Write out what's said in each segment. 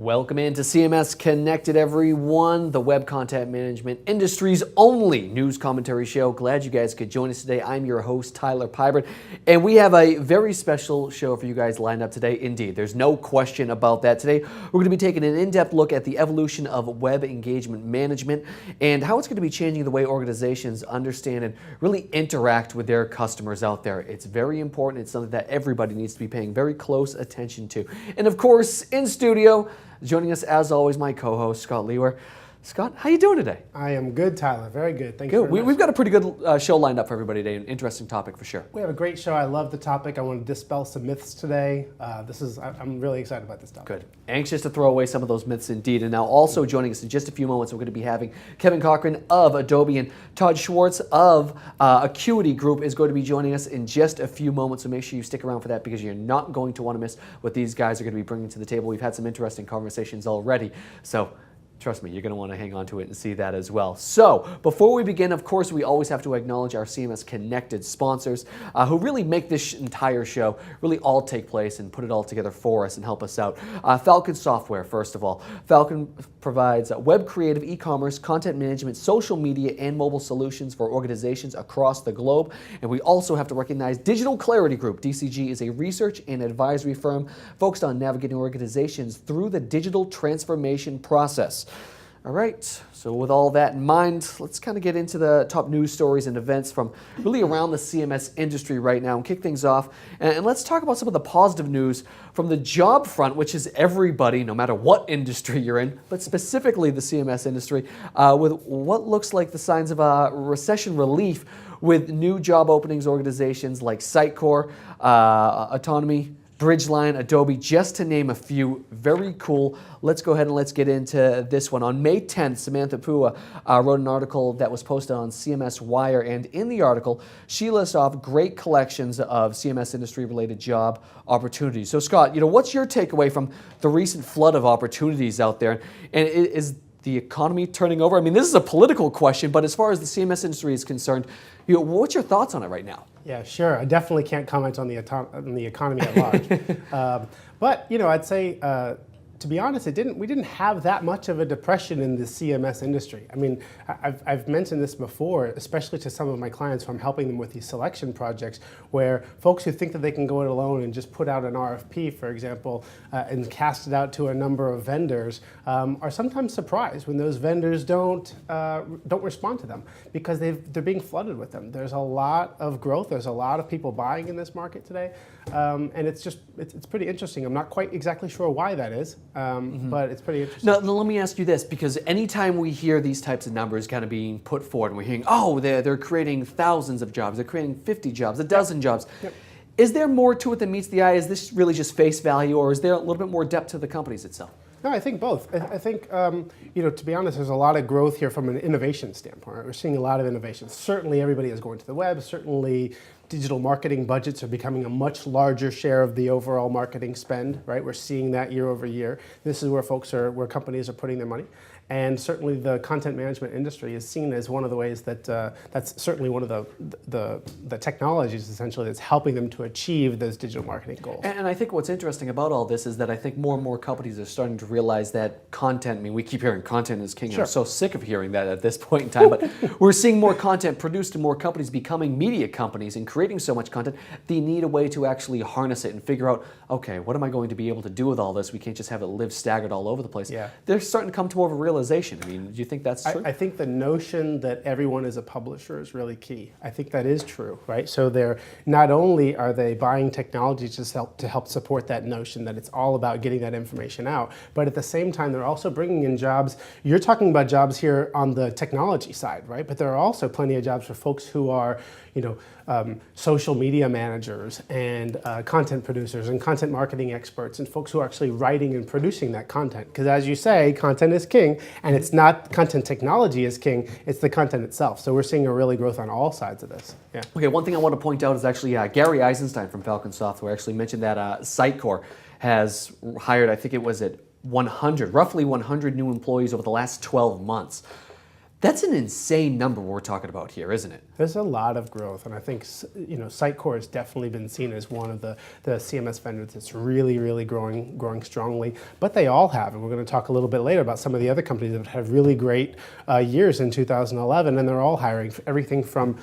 Welcome into CMS-Connected, everyone, the web content management industry's only news commentary show. Glad you guys could join us today. I'm your host, Tyler Pybert, and we have a very special show for you guys lined up today. Indeed, there's no question about that. Today, we're going to be taking an in-depth look at the evolution of web engagement management and how it's going to be changing the way organizations understand and really interact with their customers out there. It's very important. It's something that everybody needs to be paying very close attention to. And of course, in studio, joining us, as always, my co-host, Scott Lewer. Scott, how you doing today? I am good, Tyler. Very good. Thank you. We've got a pretty good show lined up for everybody today. An interesting topic for sure. We have a great show. I love the topic. I want to dispel some myths today. I'm really excited about this topic. Good. Anxious to throw away some of those myths indeed. And now also joining us in just a few moments, we're going to be having Kevin Cochrane of Adobe and Todd Schwarz of Acquity Group is going to be joining us in just a few moments. So make sure you stick around for that because you're not going to want to miss what these guys are going to be bringing to the table. We've had some interesting conversations already. So trust me, you're going to want to hang on to it and see that as well. So, before we begin, of course, we always have to acknowledge our CMS-Connected sponsors who really make this entire show really all take place and put it all together for us and help us out. Falcon-Software, first of all. Falcon provides web creative, e-commerce, content management, social media, and mobile solutions for organizations across the globe. And we also have to recognize Digital Clarity Group. DCG is a research and advisory firm focused on navigating organizations through the digital transformation process. All right, so with all that in mind, let's kind of get into the top news stories and events from really around the CMS industry right now and kick things off. And let's talk about some of the positive news from the job front, which is everybody, no matter what industry you're in, but specifically the CMS industry, with what looks like the signs of recession relief with new job openings organizations like Sitecore, Autonomy, Bridgeline, Adobe, just to name a few. Very cool. Let's go ahead and let's get into this one. On May 10th, Samantha Pua wrote an article that was posted on CMS Wire, and in the article, she lists off great collections of CMS industry-related job opportunities. So Scott, what's your takeaway from the recent flood of opportunities out there? And is the economy turning over? I mean, this is a political question, but as far as the CMS industry is concerned, what's your thoughts on it right now? Yeah, sure. I definitely can't comment on the economy at large. But I'd say, to be honest, we didn't have that much of a depression in the CMS industry. I mean, I've mentioned this before, especially to some of my clients from helping them with these selection projects, where folks who think that they can go it alone and just put out an RFP, for example, and cast it out to a number of vendors, are sometimes surprised when those vendors don't respond to them because they're being flooded with them. There's a lot of growth. There's a lot of people buying in this market today, and it's pretty interesting. I'm not quite exactly sure why that is. But it's pretty interesting. Now, let me ask you this, because anytime we hear these types of numbers kind of being put forward, and we're hearing, oh, they're creating thousands of jobs, they're creating 50 jobs, a dozen jobs. Yep. Is there more to it than meets the eye? Is this really just face value, or is there a little bit more depth to the companies itself? No, I think both. I think, to be honest, there's a lot of growth here from an innovation standpoint. Right? We're seeing a lot of innovation. Certainly everybody is going to the web. Certainly digital marketing budgets are becoming a much larger share of the overall marketing spend, right? We're seeing that year over year. This is where where companies are putting their money. And certainly the content management industry is seen as one of the ways that that's certainly one of the technologies essentially that's helping them to achieve those digital marketing goals. And I think what's interesting about all this is that I think more and more companies are starting to realize that content, I mean, we keep hearing content is king. Sure. I'm so sick of hearing that at this point in time, but we're seeing more content produced and more companies becoming media companies and creating so much content. They need a way to actually harness it and figure out, okay, what am I going to be able to do with all this? We can't just have it live staggered all over the place. Yeah. They're starting to come to more of a realization. I mean, do you think that's true? I think the notion that everyone is a publisher is really key. I think that is true, right? So they're not only are they buying technology to help support that notion that it's all about getting that information out, but at the same time they're also bringing in jobs. You're talking about jobs here on the technology side, right? But there are also plenty of jobs for folks who are, social media managers and content producers and content marketing experts and folks who are actually writing and producing that content. Because as you say, content is king, and it's not content technology is king, it's the content itself. So we're seeing a really growth on all sides of this. Yeah. Okay, one thing I want to point out is actually Gary Eisenstein from Falcon-Software actually mentioned that Sitecore has hired, I think it was at roughly 100 new employees over the last 12 months. That's an insane number we're talking about here, isn't it? There's a lot of growth, and I think Sitecore has definitely been seen as one of the CMS vendors that's really growing strongly. But they all have, and we're going to talk a little bit later about some of the other companies that have really great years in 2011, and they're all hiring everything from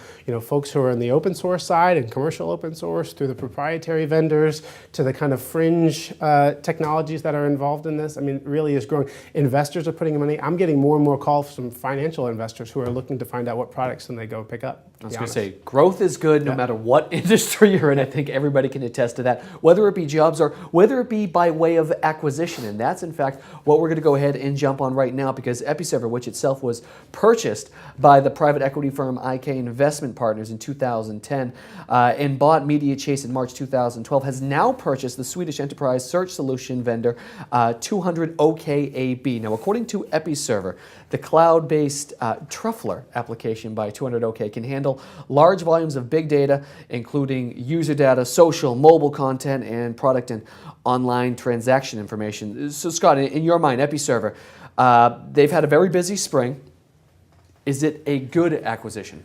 folks who are in the open source side and commercial open source through the proprietary vendors to the kind of fringe technologies that are involved in this. I mean, it really is growing. Investors are putting money. I'm getting more and more calls from financial investors who are looking to find out what products can they go pick up. I was going to say, growth is good no matter what industry you're in. I think everybody can attest to that, whether it be jobs or whether it be by way of acquisition. And that's, in fact, what we're going to go ahead and jump on right now, because Episerver, which itself was purchased by the private equity firm IK Investment Partners in 2010 and bought Media Chase in March 2012, has now purchased the Swedish enterprise search solution vendor 200 OKAB. Now, according to Episerver, the cloud-based Truffler application by 200 OK can handle large volumes of big data, including user data, social, mobile content, and product and online transaction information. So, Scott, in your mind, Episerver, they've had a very busy spring. Is it a good acquisition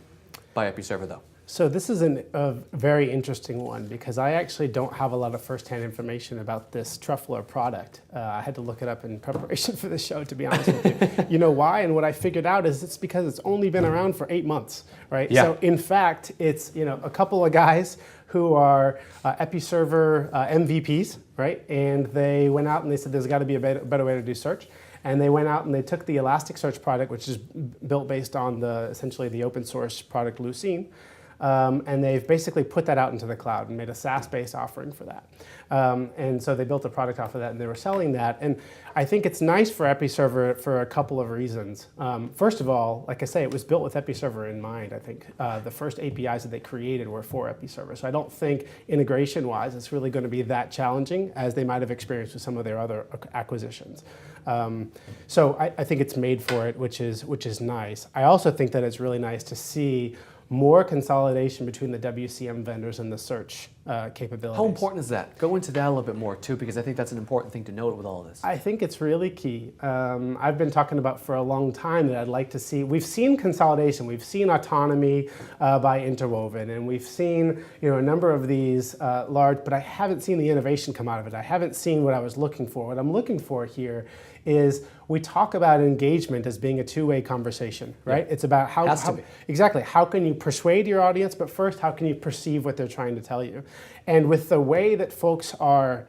by Episerver, though? So this is a very interesting one, because I actually don't have a lot of firsthand information about this Truffler product. I had to look it up in preparation for the show, to be honest with you. You know why? And what I figured out is it's because it's only been around for 8 months, right? Yeah. So in fact, it's a couple of guys who are Episerver MVPs, right? And they went out and they said there's got to be a better way to do search. And they went out and they took the Elasticsearch product, which is built based on essentially the open source product Lucene, and they've basically put that out into the cloud and made a SaaS-based offering for that. And so they built a product off of that, and they were selling that. And I think it's nice for Episerver for a couple of reasons. First of all, like I say, it was built with Episerver in mind. I think the first APIs that they created were for Episerver. So I don't think integration-wise it's really going to be that challenging as they might have experienced with some of their other acquisitions. So I think it's made for it, which is nice. I also think that it's really nice to see more consolidation between the WCM vendors and the search capabilities. How important is that? Go into that a little bit more, too, because I think that's an important thing to note with all of this. I think it's really key. I've been talking about for a long time that I'd like to see. We've seen consolidation. We've seen autonomy by Interwoven, and we've seen a number of these large, but I haven't seen the innovation come out of it. I haven't seen what I was looking for. What I'm looking for here is we talk about engagement as being a two-way conversation, right? Yeah. It's about exactly, how can you persuade your audience, but first, how can you perceive what they're trying to tell you? And with the way that folks are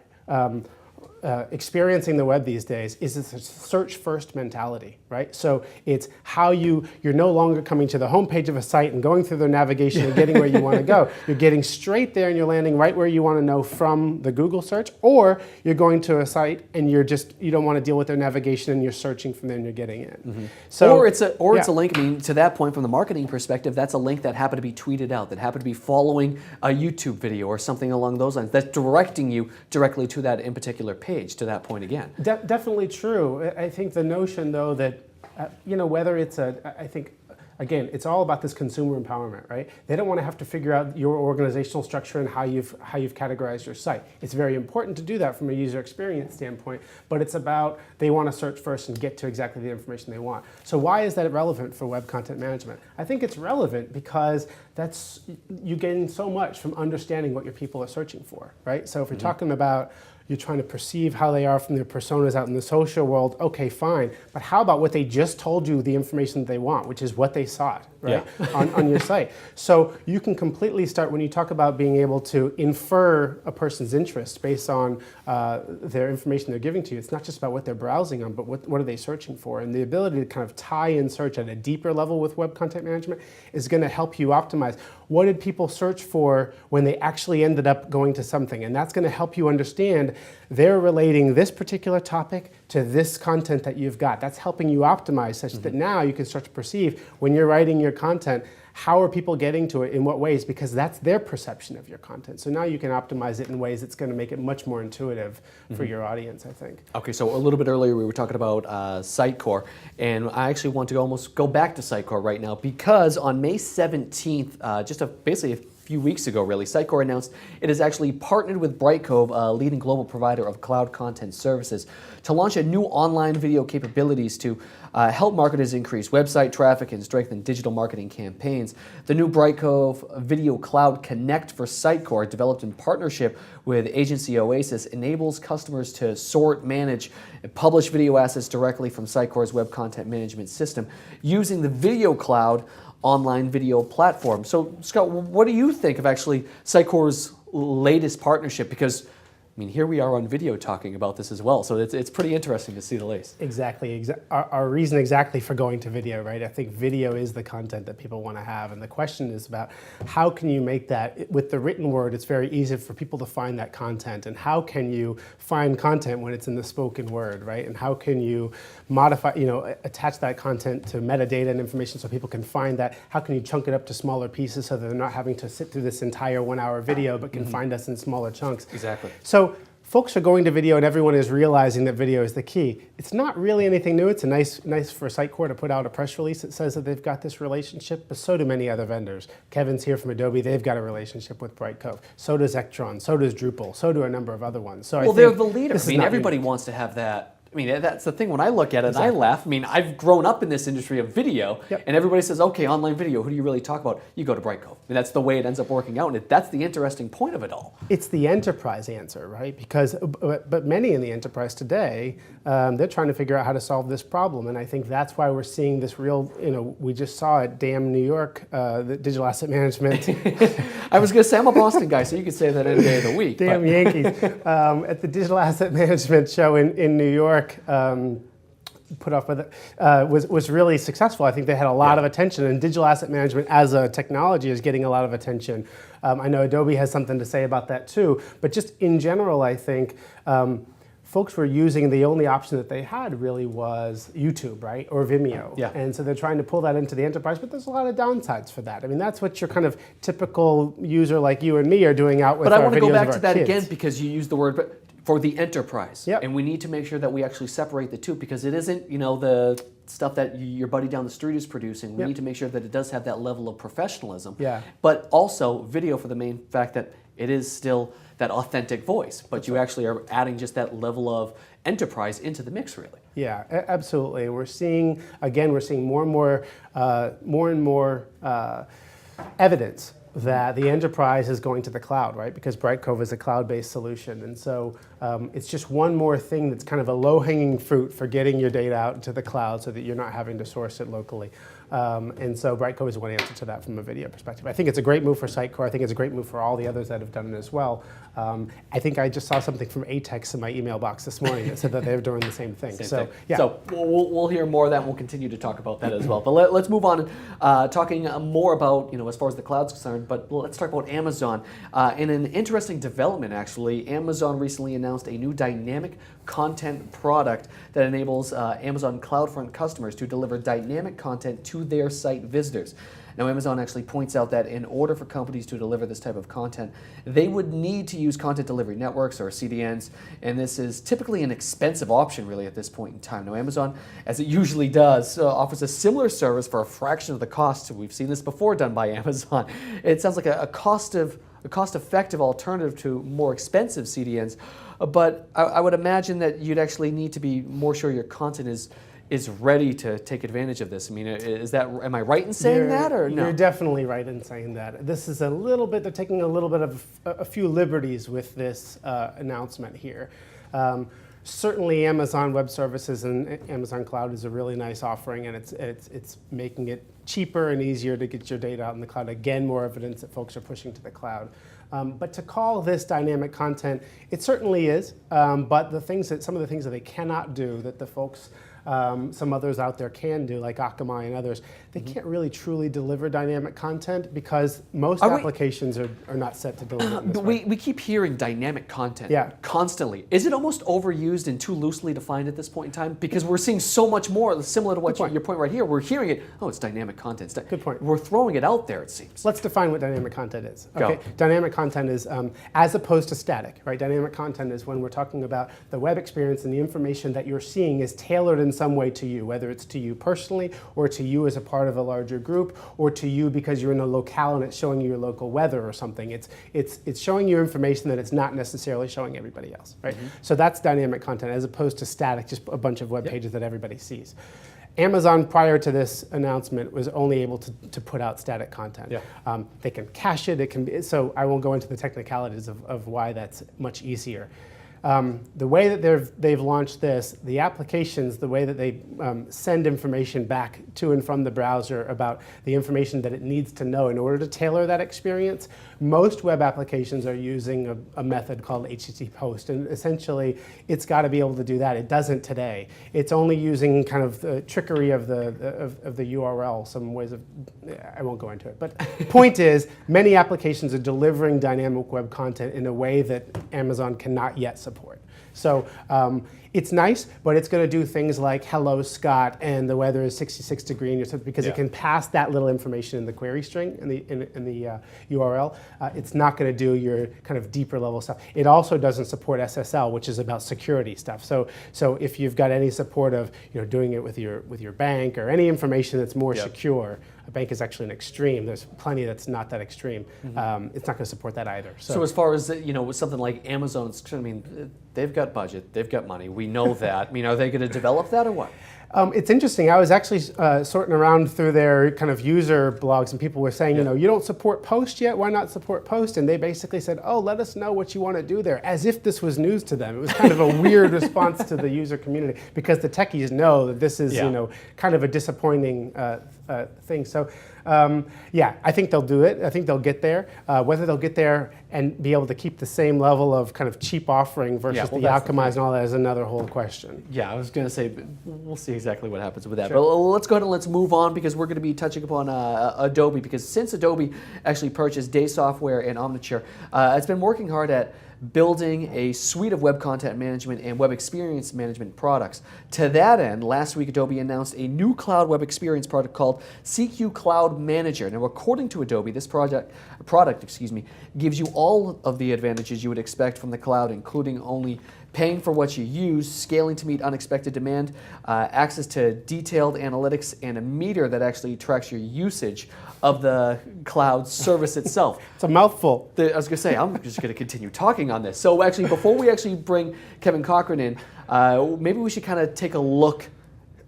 experiencing the web these days is it's a search-first mentality, right? So it's how you're no longer coming to the homepage of a site and going through the navigation and getting where you want to go. You're getting straight there and you're landing right where you want to know from the Google search, or you're going to a site and you don't want to deal with their navigation and you're searching from there and you're getting in. Mm-hmm. So it's a link. I mean, to that point, from the marketing perspective, that's a link that happened to be tweeted out, that happened to be following a YouTube video or something along those lines. That's directing you directly to that in particular page. To that point again. Definitely true. I think the notion, though, that, whether it's I think, again, it's all about this consumer empowerment, right? They don't want to have to figure out your organizational structure and how you've categorized your site. It's very important to do that from a user experience standpoint, but it's about they want to search first and get to exactly the information they want. So why is that relevant for web content management? I think it's relevant because you gain so much from understanding what your people are searching for, right? So if you're talking about you're trying to perceive how they are from their personas out in the social world, okay, fine. But how about what they just told you the information that they want, which is what they sought, right, on your site. So you can completely start, when you talk about being able to infer a person's interest based on their information they're giving to you, it's not just about what they're browsing on, but what are they searching for? And the ability to kind of tie in search at a deeper level with web content management is going to help you optimize. What did people search for when they actually ended up going to something? And that's going to help you understand they're relating this particular topic to this content that you've got. That's helping you optimize such that now you can start to perceive when you're writing your content, how are people getting to it, in what ways, because that's their perception of your content. So now you can optimize it in ways that's going to make it much more intuitive for your audience, I think. Okay, so a little bit earlier we were talking about Sitecore, and I actually want to almost go back to Sitecore right now, because on May 17th, basically few weeks ago, really, Sitecore announced it has actually partnered with Brightcove, a leading global provider of cloud content services, to launch a new online video capabilities to help marketers increase website traffic and strengthen digital marketing campaigns. The new Brightcove Video Cloud Connect for Sitecore, developed in partnership with agency Oasis, enables customers to sort, manage, and publish video assets directly from Sitecore's web content management system using the Video Cloud online video platform. So, Scott, what do you think of actually Sitecore's latest partnership? Because I mean, here we are on video talking about this as well, so it's pretty interesting to see the latest. Exactly. Our reason exactly for going to video, right? I think video is the content that people want to have, and the question is about how can you make that, with the written word, it's very easy for people to find that content, and how can you find content when it's in the spoken word, right? And how can you modify, attach that content to metadata and information so people can find that? How can you chunk it up to smaller pieces so that they're not having to sit through this entire 1 hour video, but can find us in smaller chunks? Exactly. So folks are going to video, and everyone is realizing that video is the key. It's not really anything new. It's nice for Sitecore to put out a press release that says that they've got this relationship, but so do many other vendors. Kevin's here from Adobe. They've got a relationship with Brightcove. So does Ectron. So does Drupal. So do a number of other ones. So well, they're the leader. I mean, everybody wants to have that. I mean, that's the thing. When I look at it, I laugh. I mean, I've grown up in this industry of video, and everybody says, okay, online video, who do you really talk about? You go to Brightcove. I mean, that's the way it ends up working out, and that's the interesting point of it all. It's the enterprise answer, right? Because, but many in the enterprise today, they're trying to figure out how to solve this problem, and I think that's why we're seeing this real, we just saw it, damn New York, the digital asset management. I was going to say, I'm a Boston guy, so you could say that any day of the week. Damn Yankees. At the digital asset management show in New York, put off with it, was really successful. I think they had a lot of attention, and digital asset management as a technology is getting a lot of attention. I know Adobe has something to say about that too, but just in general, I think folks were using, the only option that they had really was YouTube, right, or Vimeo. Yeah. And so they're trying to pull that into the enterprise, but there's a lot of downsides for that. I mean, that's what your kind of typical user like you and me are doing out with our videos of our kids. But I want to go back to that again, because you used the word for the enterprise. Yep. And we need to make sure that we actually separate the two, because it isn't, the stuff that your buddy down the street is producing. We need to make sure that it does have that level of professionalism. Yeah. But also video, for the main fact that it is still that authentic voice, but you actually are adding just that level of enterprise into the mix, really. Yeah, absolutely. And we're seeing more and more evidence that the enterprise is going to the cloud, right? Because Brightcove is a cloud-based solution. And so it's just one more thing that's kind of a low-hanging fruit for getting your data out into the cloud so that you're not having to source it locally. And so Brightcove is one answer to that from a video perspective. I think it's a great move for Sitecore. I think it's a great move for all the others that have done it as well. I think I just saw something from ATEX in my email box this morning that said that they're doing the same thing. Yeah. So we'll hear more of that, and we'll continue to talk about that as well. But let's move on, talking more about, as far as the cloud's concerned, but let's talk about Amazon. In an interesting development, actually, Amazon recently announced a new dynamic content product that enables Amazon CloudFront customers to deliver dynamic content to their site visitors. Now, Amazon actually points out that in order for companies to deliver this type of content, they would need to use content delivery networks or CDNs, and this is typically an expensive option, really, at this point in time. Now, Amazon, as it usually does, offers a similar service for a fraction of the cost. We've seen this before done by Amazon. It sounds like a cost-effective alternative to more expensive CDNs, but I would imagine that you'd actually need to be more sure your content is ready to take advantage of this. I mean, am I right in saying that, or no? You're definitely right in saying that. This is they're taking a little bit of a few liberties with this announcement here. Certainly Amazon Web Services and Amazon Cloud is a really nice offering, and it's making it cheaper and easier to get your data out in the cloud. Again, more evidence that folks are pushing to the cloud. But to call this dynamic content, it certainly is, but some of the things that they cannot do that the folks, some others out there can do, like Akamai and others, they can't really truly deliver dynamic content because most applications are not set to deliver it this way. We keep hearing dynamic content constantly. Is it almost overused and too loosely defined at this point in time? Because we're seeing so much more, similar to what your point right here. We're hearing it, it's dynamic content. Good point. We're throwing it out there, it seems. Let's define what dynamic content is. Okay. Dynamic content is as opposed to static, right? Dynamic content is when we're talking about the web experience and the information that you're seeing is tailored in some way to you, whether it's to you personally or to you as a part of a larger group or to you because you're in a locale and it's showing you your local weather or something. It's showing you information that it's not necessarily showing everybody else, right? So that's dynamic content as opposed to static, just a bunch of web pages that everybody sees. Amazon, prior to this announcement, was only able to put out static content. They can cache it. It can be, so I won't go into the technicalities of why that's much easier. The way that they've launched this, the applications, the way that they send information back to and from the browser about the information that it needs to know in order to tailor that experience, most web applications are using a method called HTTP post, and essentially it's got to be able to do that. It doesn't today. It's only using kind of the trickery of the URL, some ways of, I won't go into it, but point is, many applications are delivering dynamic web content in a way that Amazon cannot yet support. So it's nice, but it's going to do things like hello Scott and the weather is 66 degrees because it can pass that little information in the query string in the URL. It's not going to do your kind of deeper level stuff. It also doesn't support SSL, which is about security stuff. So if you've got any support of doing it with your bank or any information that's more secure, a bank is actually an extreme. There's plenty that's not that extreme. It's not going to support that either. So as far as with something like Amazon, I mean, they've got budget, they've got money. We know that. I mean, are they going to develop that or what? It's interesting. I was actually sorting around through their kind of user blogs, and people were saying, you don't support Post yet. Why not support Post? And they basically said, oh, let us know what you want to do there, as if this was news to them. It was kind of a weird response to the user community because the techies know that this is, kind of a disappointing thing. So, I think they'll do it. I think they'll get there. Whether they'll get there and be able to keep the same level of kind of cheap offering versus the optimized and all that is another whole question. Yeah, I was going to say, we'll see exactly what happens with that. But let's go ahead and let's move on because we're going to be touching upon Adobe, because since Adobe actually purchased Day Software and Omniture, it's been working hard at building a suite of web content management and web experience management products. To that end, last week Adobe announced a new cloud web experience product called CQ Cloud Manager. Now, according to Adobe, this product gives you all of the advantages you would expect from the cloud, including only paying for what you use, scaling to meet unexpected demand, access to detailed analytics, and a meter that actually tracks your usage of the cloud service itself. It's a mouthful. I was going to say, I'm just going to continue talking on this. So actually, before we actually bring Kevin Cochrane in, maybe we should kind of take a look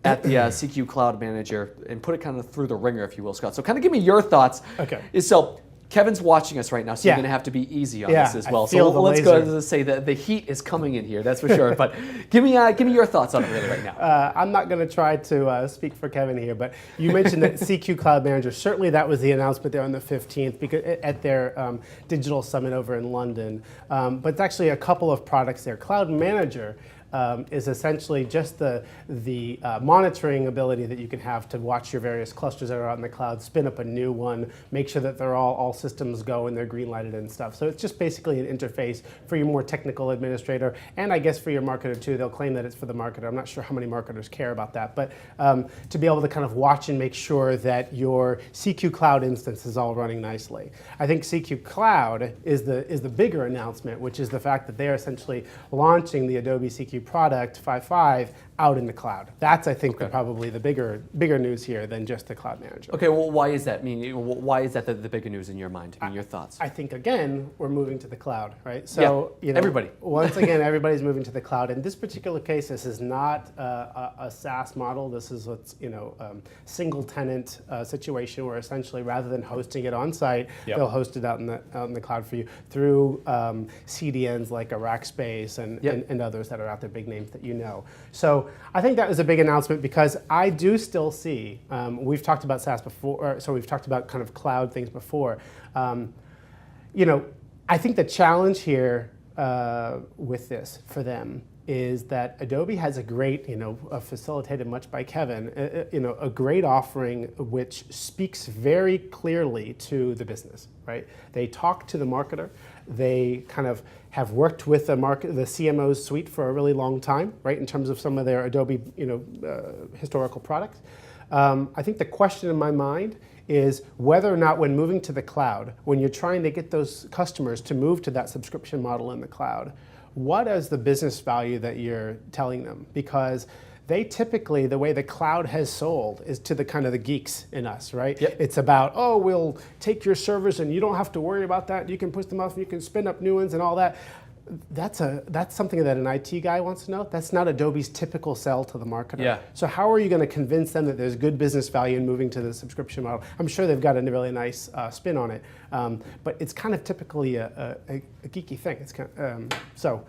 at the CQ Cloud Manager and put it kind of through the ringer, if you will, Scott. So kind of give me your thoughts. Okay. So Kevin's watching us right now, so you're going to have to be easy on this as well. So let's go ahead and say that the heat is coming in here, that's for sure. But give me your thoughts on it really right now. I'm not going to try to speak for Kevin here, but you mentioned that CQ Cloud Manager. Certainly that was the announcement there on the 15th because at their digital summit over in London. But it's actually a couple of products there. Cloud Manager is essentially just the monitoring ability that you can have to watch your various clusters that are out in the cloud, spin up a new one, make sure that they're all systems go and they're green lighted and stuff. So it's just basically an interface for your more technical administrator, and I guess for your marketer too. They'll claim that it's for the marketer. I'm not sure how many marketers care about that, but to be able to kind of watch and make sure that your CQ Cloud instance is all running nicely. I think CQ Cloud is the bigger announcement, which is the fact that they're essentially launching the Adobe CQ product 5.5 out in the cloud. That's, I think, probably the bigger news here than just the Cloud Manager. Okay, well, why is that? I mean, why is that the bigger news in your mind? I mean, your thoughts? I think, again, we're moving to the cloud, right? So, everybody. Once again, everybody's moving to the cloud. In this particular case, this is not a SaaS model. This is what's, single tenant situation where essentially rather than hosting it on site, they'll host it out in the cloud for you through CDNs like a Rackspace and others that are out there, big names that you know. So I think that was a big announcement because I do still see, we've talked about SaaS before, so we've talked about kind of cloud things before. I think the challenge here with this for them is that Adobe has a great, facilitated much by Kevin, a great offering which speaks very clearly to the business, right? They talk to the marketer. They kind of have worked with the CMO's suite for a really long time, right, in terms of some of their Adobe, historical products. I think the question in my mind is whether or not when moving to the cloud, when you're trying to get those customers to move to that subscription model in the cloud, what is the business value that you're telling them? Because they typically, the way the cloud has sold is to the kind of the geeks in us, right? Yep. It's about, oh, we'll take your servers and you don't have to worry about that. You can push them off and you can spin up new ones and all that. That's something that an IT guy wants to know. That's not Adobe's typical sell to the marketer. Yeah. So how are you going to convince them that there's good business value in moving to the subscription model? I'm sure they've got a really nice spin on it, but it's kind of typically a geeky thing. It's kind of, so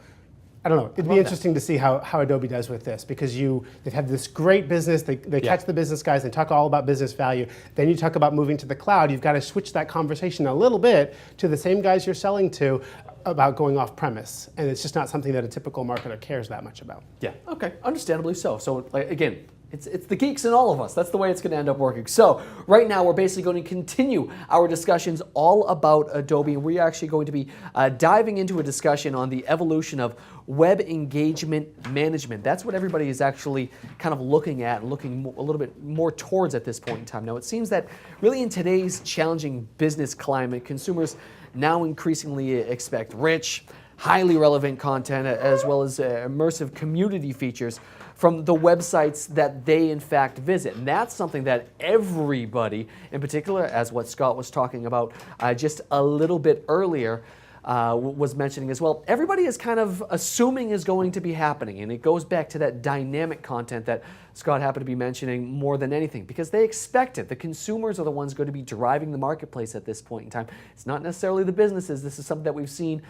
I don't know. It'd be interesting to see how Adobe does with this, because they've had this great business. They catch the business guys. They talk all about business value. Then you talk about moving to the cloud. You've got to switch that conversation a little bit to the same guys you're selling to about going off premise, and it's just not something that a typical marketer cares that much about. Yeah. Okay. Understandably so. So again, it's the geeks in all of us. That's the way it's going to end up working. So right now we're basically going to continue our discussions all about Adobe. We're actually going to be diving into a discussion on the evolution of web engagement management. That's what everybody is actually kind of looking at and looking a little bit more towards at this point in time. Now it seems that really in today's challenging business climate, consumers now increasingly expect rich, highly relevant content as well as immersive community features from the websites that they in fact visit. And that's something that everybody, in particular, as what Scott was talking about just a little bit earlier, was mentioning as well, everybody is kind of assuming is going to be happening. And it goes back to that dynamic content that Scott happened to be mentioning more than anything, because they expect it. The consumers are the ones going to be driving the marketplace at this point in time. It's not necessarily the businesses. This is something that we've seen,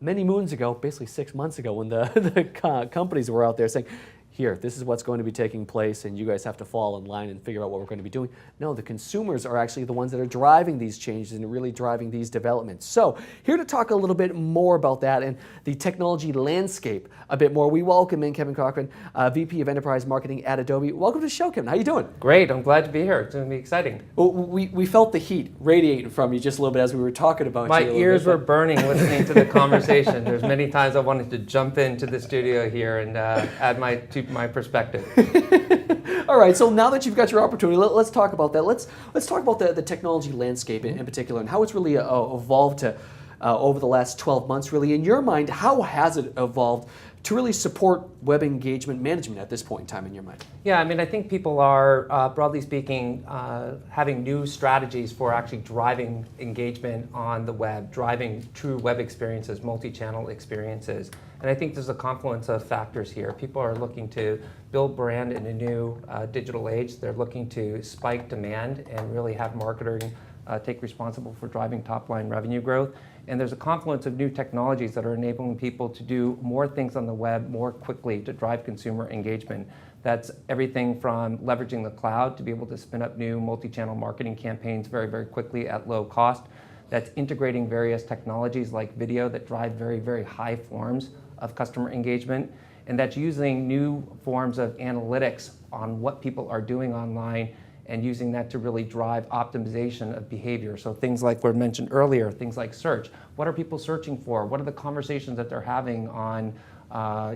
many moons ago, basically 6 months ago, when the companies were out there saying, here, this is what's going to be taking place, and you guys have to fall in line and figure out what we're going to be doing. No, the consumers are actually the ones that are driving these changes and really driving these developments. So, here to talk a little bit more about that and the technology landscape a bit more, we welcome in Kevin Cochrane, VP of Enterprise Marketing at Adobe. Welcome to the show, Kevin. How you doing? Great. I'm glad to be here. It's going to be exciting. Well, we felt the heat radiating from you just a little bit as we were talking about My you. ears were burning listening to the conversation. There's many times I wanted to jump into the studio here and add my perspective. All right, so now that you've got your opportunity, let's talk about that. Let's talk about the technology landscape in particular and how it's really evolved to over the last 12 months. Really, in your mind, how has it evolved to really support web engagement management at this point in time in your mind? Yeah, I think people are, broadly speaking, having new strategies for actually driving engagement on the web, driving true web experiences, multi-channel experiences. And I think there's a confluence of factors here. People are looking to build brand in a new digital age. They're looking to spike demand and really have marketing take responsible for driving top-line revenue growth. And there's a confluence of new technologies that are enabling people to do more things on the web more quickly to drive consumer engagement. That's everything from leveraging the cloud to be able to spin up new multi-channel marketing campaigns very, very quickly at low cost. That's integrating various technologies like video that drive very, very high forms of customer engagement. And that's using new forms of analytics on what people are doing online and using that to really drive optimization of behavior. So things like were mentioned earlier, things like search. What are people searching for? What are the conversations that they're having on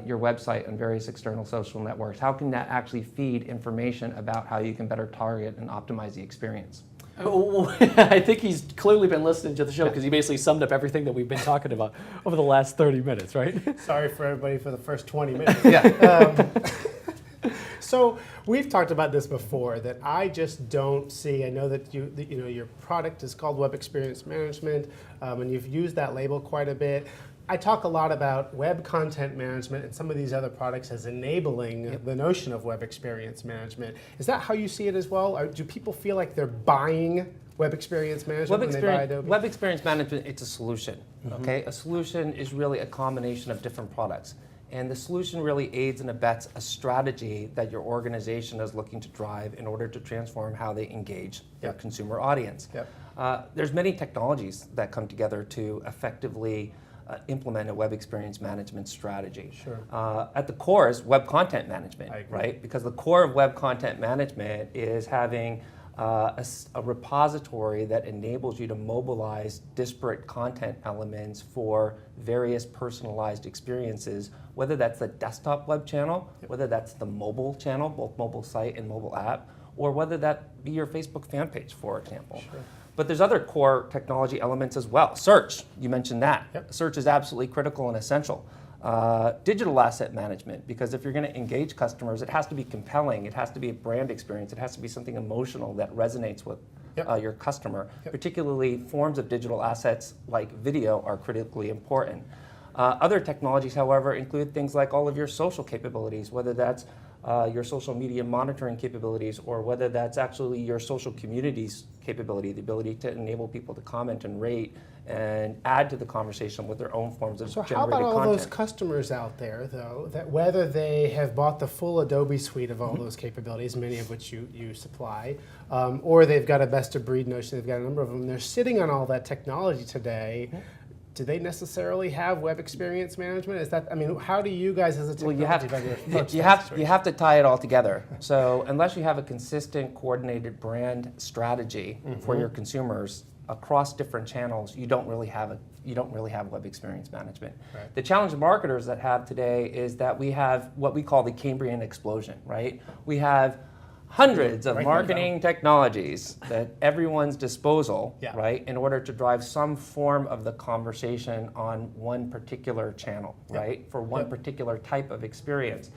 your website and various external social networks? How can that actually feed information about how you can better target and optimize the experience? I think he's clearly been listening to the show because he basically summed up everything that we've been talking about over the last 30 minutes, right? Sorry for everybody for the first 20 minutes. Yeah. So we've talked about this before, that I just don't see. I know that your product is called Web Experience Management, and you've used that label quite a bit. I talk a lot about web content management and some of these other products as enabling the notion of web experience management. Is that how you see it as well? Or do people feel like they're buying web experience management when they buy Adobe? Web experience management, it's a solution. Okay, a solution is really a combination of different products. And the solution really aids and abets a strategy that your organization is looking to drive in order to transform how they engage their consumer audience. There's many technologies that come together to effectively implement a web experience management strategy. Sure. At the core is web content management, right? Because the core of web content management is having a repository that enables you to mobilize disparate content elements for various personalized experiences, whether that's the desktop web channel, whether that's the mobile channel, both mobile site and mobile app, or whether that be your Facebook fan page, for example. Sure. But there's other core technology elements as well. Search, you mentioned that. Yep. Search is absolutely critical and essential. digital asset management, because if you're going to engage customers, it has to be compelling, it has to be a brand experience, it has to be something emotional that resonates with your customer. Particularly forms of digital assets like video are critically important. Other technologies, however, include things like all of your social capabilities, whether that's your social media monitoring capabilities, or whether that's actually your social communities capability, the ability to enable people to comment and rate and add to the conversation with their own forms of generated content. So how about all those customers out there, though, that whether they have bought the full Adobe suite of all those capabilities, many of which you supply, or they've got a best-of-breed notion, they've got a number of them, they're sitting on all that technology today. Do they necessarily have web experience management? Is that, I mean, how do you guys as a technology vendor approach that you have to tie it all together. So unless you have a consistent, coordinated brand strategy for your consumers across different channels, you don't really have web experience management. Right. The challenge marketers that have today is that we have what we call the Cambrian explosion, right? We have hundreds of marketing technologies at everyone's disposal, right, in order to drive some form of the conversation on one particular channel, right, for one particular type of experience.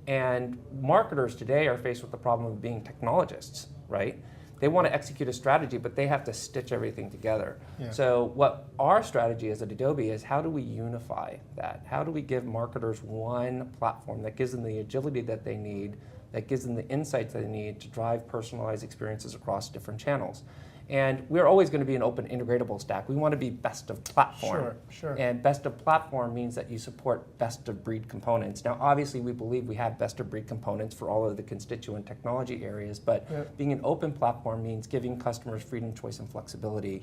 And marketers today are faced with the problem of being technologists, right? They want to execute a strategy, but they have to stitch everything together. So what our strategy is at Adobe is, how do we unify that? How do we give marketers one platform that gives them the agility that they need, that gives them the insights that they need to drive personalized experiences across different channels? And we're always going to be an open integratable stack. We want to be best of platform. Sure. And best of platform means that you support best of breed components. Now, obviously, we believe we have best of breed components for all of the constituent technology areas, but being an open platform means giving customers freedom, choice, and flexibility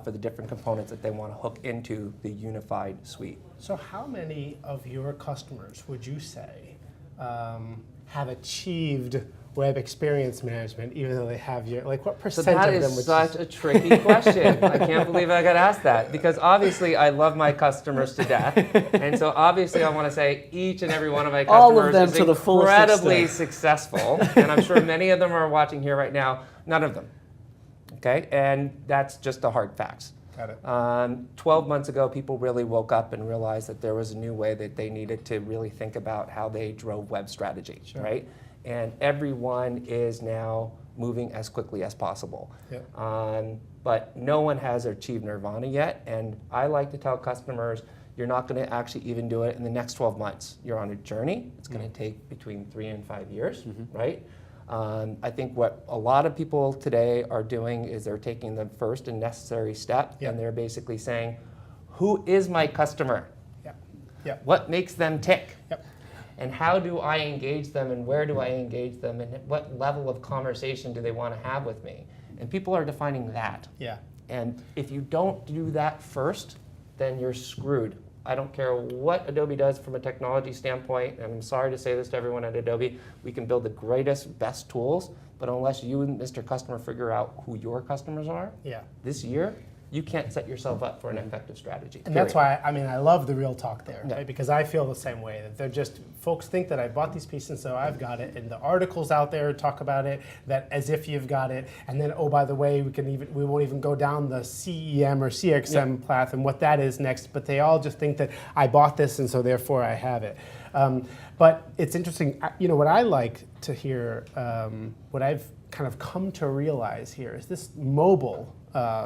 for the different components that they want to hook into the unified suite. So how many of your customers would you say have achieved web experience management, even though they have your, like, what percent of them? So that is such a tricky question. I can't believe I got asked that, because obviously I love my customers to death, and so obviously I want to say each and every one of my customers all of them is to the fullest incredibly extent. successful, and I'm sure many of them are watching here right now. None of them. Okay, and that's just the hard facts. Got it. 12 months ago, people really woke up and realized that there was a new way that they needed to really think about how they drove web strategy, right? And everyone is now moving as quickly as possible. But no one has achieved nirvana yet, and I like to tell customers, you're not going to actually even do it in the next 12 months. You're on a journey. It's going to take between 3 and 5 years, right? I think what a lot of people today are doing is they're taking the first and necessary step, and they're basically saying, who is my customer? What makes them tick? And how do I engage them, and where do I engage them, and what level of conversation do they want to have with me? And people are defining that. And if you don't do that first, then you're screwed. I don't care what Adobe does from a technology standpoint, and I'm sorry to say this to everyone at Adobe, we can build the greatest, best tools, but unless you and Mr. Customer figure out who your customers are this year, you can't set yourself up for an effective strategy. And that's why, I mean, I love the real talk there, right? Because I feel the same way, that they're just, folks think that I bought these pieces, so I've got it, and the articles out there talk about it, that as if you've got it, and then, oh, by the way, we won't even go down the CEM or CXM path and what that is next, but they all just think that I bought this, and so therefore I have it. But it's interesting, you know, what I like to hear, what I've kind of come to realize here is this mobile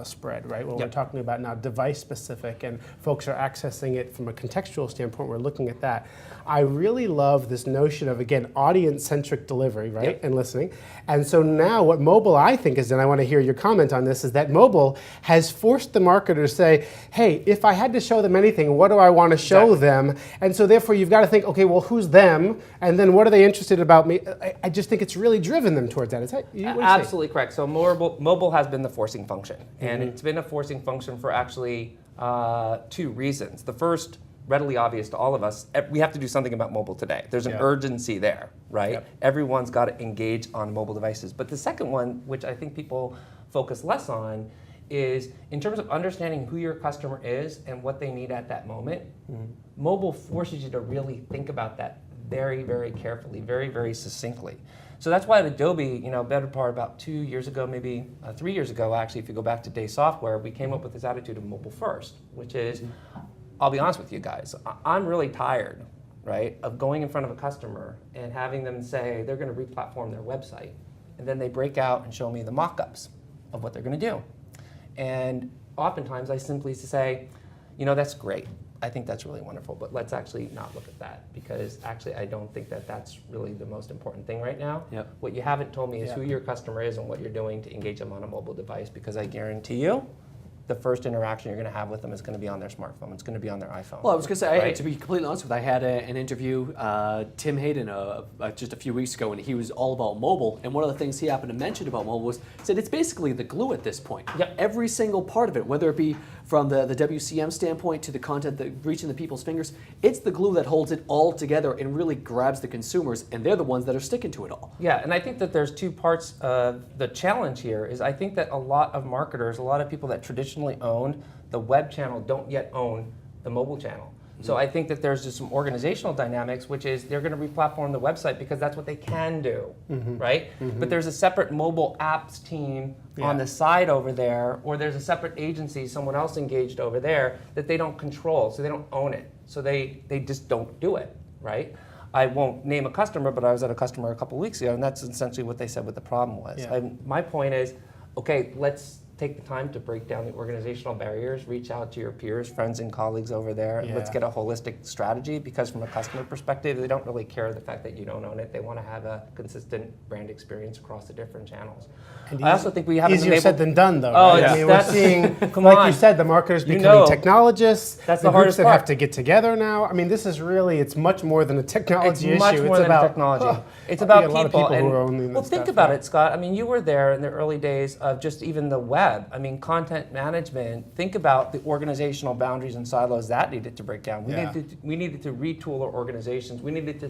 spread, right? When we're talking about now device specific and folks are accessing it from a contextual standpoint, we're looking at that. I really love this notion of, again, audience-centric delivery, right? And listening. And so now what mobile, I think, is, and I want to hear your comment on this, is that mobile has forced the marketer to say, hey, if I had to show them anything, what do I want to show them? And so therefore you've got to think, okay, well, who's them? And then what are they interested about me? I just think it's really driven them towards that. Is that absolutely correct. So mobile has been the forcing function. And it's been a forcing function for actually 2 reasons. The first, readily obvious to all of us, we have to do something about mobile today. There's an urgency there, right? Everyone's got to engage on mobile devices. But the second one, which I think people focus less on, is in terms of understanding who your customer is and what they need at that moment, mobile forces you to really think about that very, very carefully, very, very succinctly. So that's why at Adobe, you know, better part about 2 years ago, maybe 3 years ago, actually, if you go back to Day Software, we came up with this attitude of mobile first, which is I'll be honest with you guys, I'm really tired, right, of going in front of a customer and having them say they're going to re-platform their website, and then they break out and show me the mock-ups of what they're going to do. And oftentimes I simply say, you know, that's great. I think that's really wonderful, but let's actually not look at that, because actually I don't think that that's really the most important thing right now. Yep. What you haven't told me is who your customer is and what you're doing to engage them on a mobile device, because I guarantee you, the first interaction you're going to have with them is going to be on their smartphone. It's going to be on their iPhone. Well, I was going to say, right? to be completely honest with you, I had an interview, Tim Hayden, just a few weeks ago, and he was all about mobile. And one of the things he happened to mention about mobile was, said it's basically the glue at this point. Yep. Every single part of it, whether it be from the WCM standpoint to the content that reaching the people's fingers, it's the glue that holds it all together and really grabs the consumers, and they're the ones that are sticking to it all. Yeah, and I think that there's two parts of the challenge here. Is I think that a lot of marketers, a lot of people that traditionally owned the web channel don't yet own the mobile channel. So I think that there's just some organizational dynamics, which is they're going to re-platform the website because that's what they can do, right? But there's a separate mobile apps team on the side over there, or there's a separate agency, someone else engaged over there, that they don't control, so they don't own it. So they just don't do it, right? I won't name a customer, but I was at a customer a couple weeks ago, and that's essentially what they said what the problem was. Yeah. My point is, okay, let's take the time to break down the organizational barriers, reach out to your peers, friends and colleagues over there, and let's get a holistic strategy, because from a customer perspective, they don't really care the fact that you don't own it. They want to have a consistent brand experience across the different channels. And I also think we haven't easier been able... said than done, though. Oh, right? yeah. I mean, we're seeing, Come like on. you said, the marketers You becoming know. technologists. That's the the hardest groups that have part. to get together now. I mean, this is really, it's much more than a technology It's much issue. more it's than about technology. It's a about lot of people and, who are owning well, this think stuff, about yeah. it, Scott. I mean, you were there in the early days of just even the web. I mean, content management. Think about the organizational boundaries and silos that needed to break down. We needed to retool our organizations. We needed to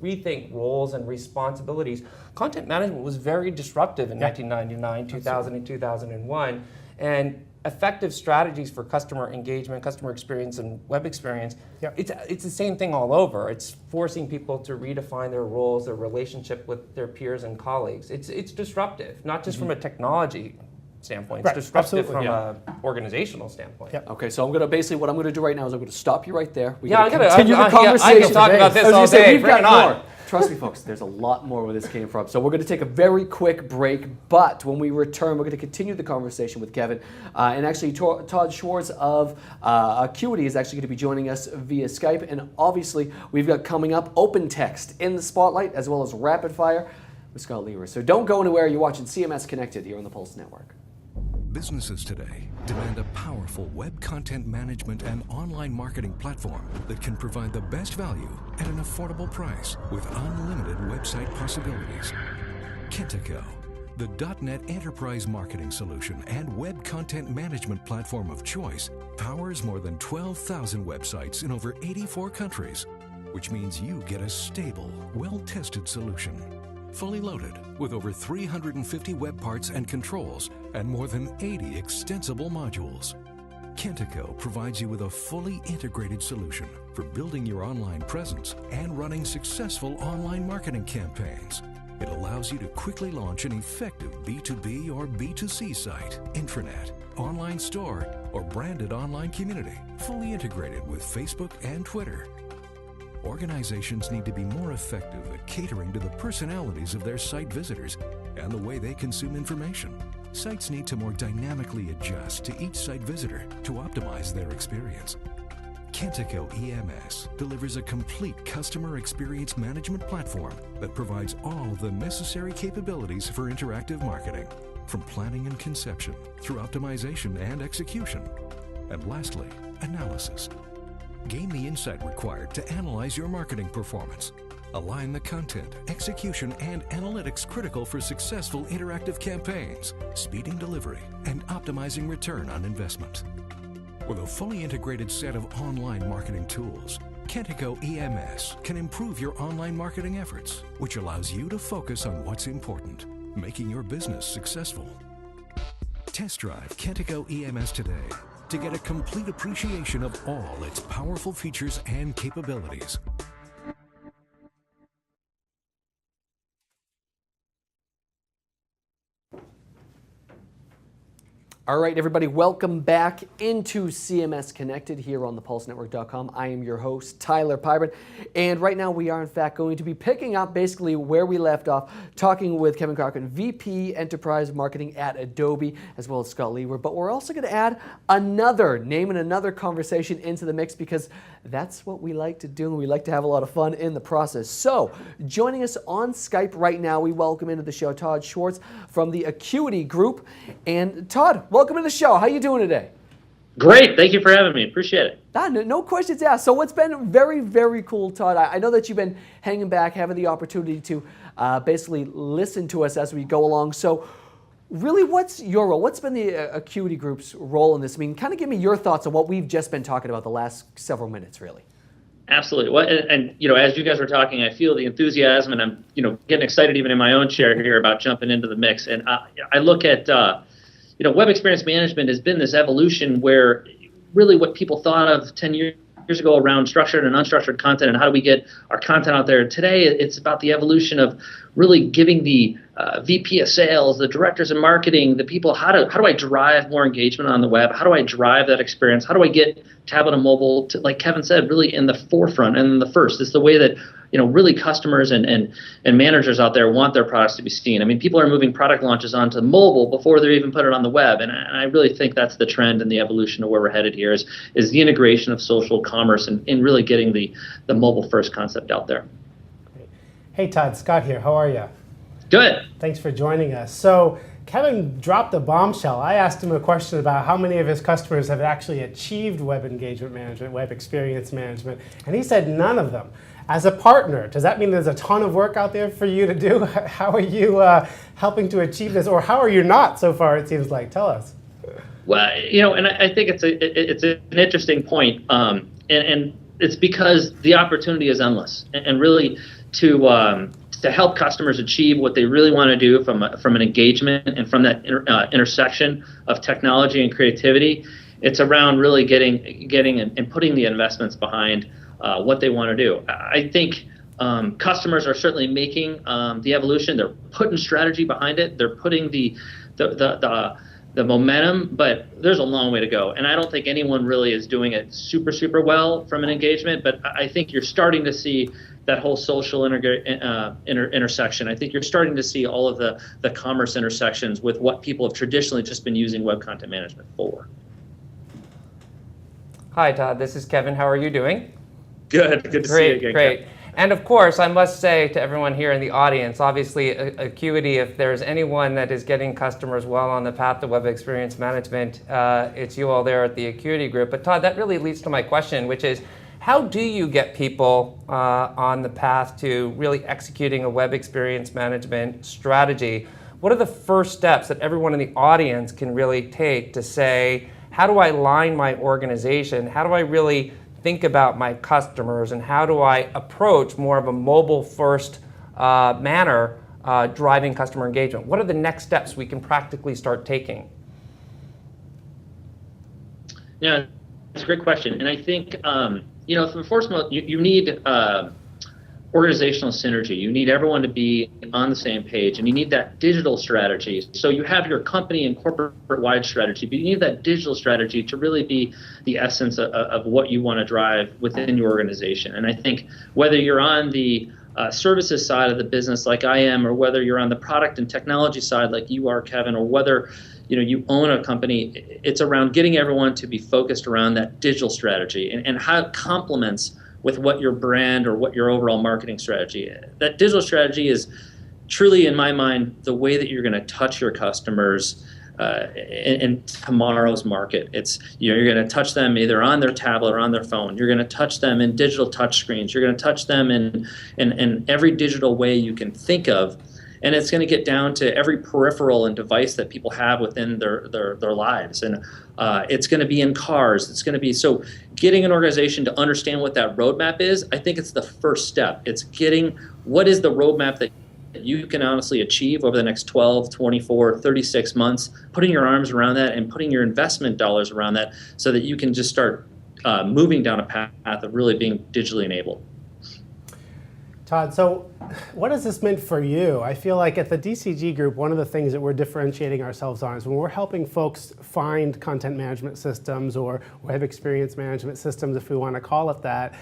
rethink roles and responsibilities. Content management was very disruptive in 1999, 2000, and 2001. And effective strategies for customer engagement, customer experience, and web experience, it's the same thing all over. It's forcing people to redefine their roles, their relationship with their peers and colleagues. It's disruptive, not just from a technology standpoint. It's disruptive from an organizational standpoint. Okay, so I'm going to basically, what I'm going to do right now is I'm going to stop you right there. We Yeah, continue the I conversation. can talk about this I was all gonna say, day. we've Bring got it more. on. Trust me, folks, there's a lot more where this came from. So we're going to take a very quick break, but when we return, we're going to continue the conversation with Kevin. And actually, Todd Schwarz of Acquity is actually going to be joining us via Skype. And obviously, we've got coming up Open Text in the Spotlight, as well as Rapid Fire with Scott Lever. So don't go anywhere. You're watching CMS Connected here on the Pulse Network. Businesses today demand a powerful web content management and online marketing platform that can provide the best value at an affordable price with unlimited website possibilities. Kentico, the .NET Enterprise Marketing Solution and web content management platform of choice, powers more than 12,000 websites in over 84 countries, which means you get a stable, well-tested solution. Fully loaded with over 350 web parts and controls and more than 80 extensible modules. Kentico provides you with a fully integrated solution for building your online presence and running successful online marketing campaigns. It allows you to quickly launch an effective B2B or B2C site, intranet, online store, or branded online community, fully integrated with Facebook and Twitter. Organizations need to be more effective at catering to the personalities of their site visitors and the way they consume information. Sites need to more dynamically adjust to each site visitor to optimize their experience. Kentico EMS delivers a complete customer experience management platform that provides all the necessary capabilities for interactive marketing, from planning and conception through optimization and execution. And lastly, analysis. Gain the insight required to analyze your marketing performance. Align the content, execution, and analytics critical for successful interactive campaigns, speeding delivery, and optimizing return on investment. With a fully integrated set of online marketing tools, Kentico EMS can improve your online marketing efforts, which allows you to focus on what's important, making your business successful. Test drive Kentico EMS today to get a complete appreciation of all its powerful features and capabilities. All right, everybody, welcome back into CMS Connected here on thepulsenetwork.com. I am your host, Tyler Pybert, and right now we are, in fact, going to be picking up basically where we left off, talking with Kevin Cochrane, VP Enterprise Marketing at Adobe, as well as Scott Lewer. But we're also going to add another name and another conversation into the mix because that's what we like to do, and we like to have a lot of fun in the process. So, joining us on Skype right now, we welcome into the show Todd Schwarz from the Acquity Group. And Todd, welcome to the show. How you doing today? Great. Thank you for having me. Appreciate it. No questions asked. So what's been very, very cool, Todd, I know that you've been hanging back, having the opportunity to basically listen to us as we go along. So really, what's your role? What's been the Acquity Group's role in this? I mean, kind of give me your thoughts on what we've just been talking about the last several minutes, really. Absolutely. Well, and as you guys were talking, I feel the enthusiasm, and I'm getting excited even in my own chair here about jumping into the mix. And I look at web experience management has been this evolution where really what people thought of 10 years ago around structured and unstructured content and how do we get our content out there. Today, it's about the evolution of really giving the VP of sales, the directors of marketing, the people, how do I drive more engagement on the web? How do I drive that experience? How do I get tablet and mobile to, like Kevin said, really in the forefront and in the first? It's the way that really customers and managers out there want their products to be seen. I mean, people are moving product launches onto mobile before they're even put it on the web, and I really think that's the trend and the evolution of where we're headed here is the integration of social commerce and really getting the mobile first concept out there. Hey Todd, Scott here. How are you? Good. Thanks for joining us. So Kevin dropped a bombshell. I asked him a question about how many of his customers have actually achieved web engagement management, web experience management, and he said none of them. As a partner, does that mean there's a ton of work out there for you to do? How are you helping to achieve this, or how are you not so far, it seems like? Tell us. Well, and I think it's an interesting point, and it's because the opportunity is endless, and really to help customers achieve what they really want to do from an engagement and from that intersection of technology and creativity. It's around really getting and putting the investments behind what they want to do. I think customers are certainly making the evolution. They're putting strategy behind it. They're putting the momentum, but there's a long way to go. And I don't think anyone really is doing it super well from an engagement. But I think you're starting to see that whole social intersection. I think you're starting to see all of the commerce intersections with what people have traditionally just been using web content management for. Hi, Todd. This is Kevin. How are you doing? Good to see you again. Great. Kevin. And of course, I must say to everyone here in the audience, obviously, Acquity, if there's anyone that is getting customers well on the path to web experience management, it's you all there at the Acquity Group. But Todd, that really leads to my question, which is, how do you get people on the path to really executing a web experience management strategy? What are the first steps that everyone in the audience can really take to say, how do I line my organization? How do I really think about my customers, and how do I approach more of a mobile-first manner driving customer engagement? What are the next steps we can practically start taking? Yeah, it's a great question. And I think, first of all, you need organizational synergy. You need everyone to be on the same page, and you need that digital strategy. So you have your company and corporate-wide strategy, but you need that digital strategy to really be the essence of what you want to drive within your organization. And I think whether you're on the services side of the business like I am, or whether you're on the product and technology side like you are, Kevin, or whether you own a company, it's around getting everyone to be focused around that digital strategy and how it complements with what your brand or what your overall marketing strategy is. That digital strategy is truly, in my mind, the way that you're going to touch your customers in tomorrow's market. It's you're going to touch them either on their tablet or on their phone. You're going to touch them in digital touch screens. You're going to touch them in every digital way you can think of. And it's going to get down to every peripheral and device that people have within their lives. And it's going to be in cars. It's going to be, so getting an organization to understand what that roadmap is, I think it's the first step. It's getting what is the roadmap that you can honestly achieve over the next 12, 24, 36 months, putting your arms around that and putting your investment dollars around that so that you can just start moving down a path of really being digitally enabled. Todd, so what has this meant for you? I feel like at the DCG group, one of the things that we're differentiating ourselves on is when we're helping folks find content management systems or web experience management systems, if we want to call it that,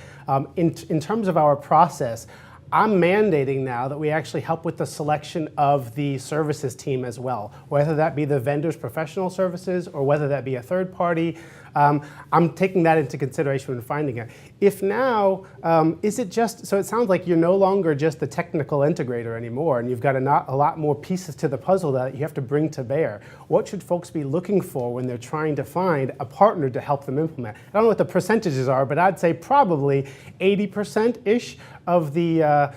in terms of our process, I'm mandating now that we actually help with the selection of the services team as well, whether that be the vendor's professional services or whether that be a third party. I'm taking that into consideration when finding it. If now, is it just, so it sounds like you're no longer just the technical integrator anymore, and you've got a lot more pieces to the puzzle that you have to bring to bear. What should folks be looking for when they're trying to find a partner to help them implement? I don't know what the percentages are, but I'd say probably 80%-ish of the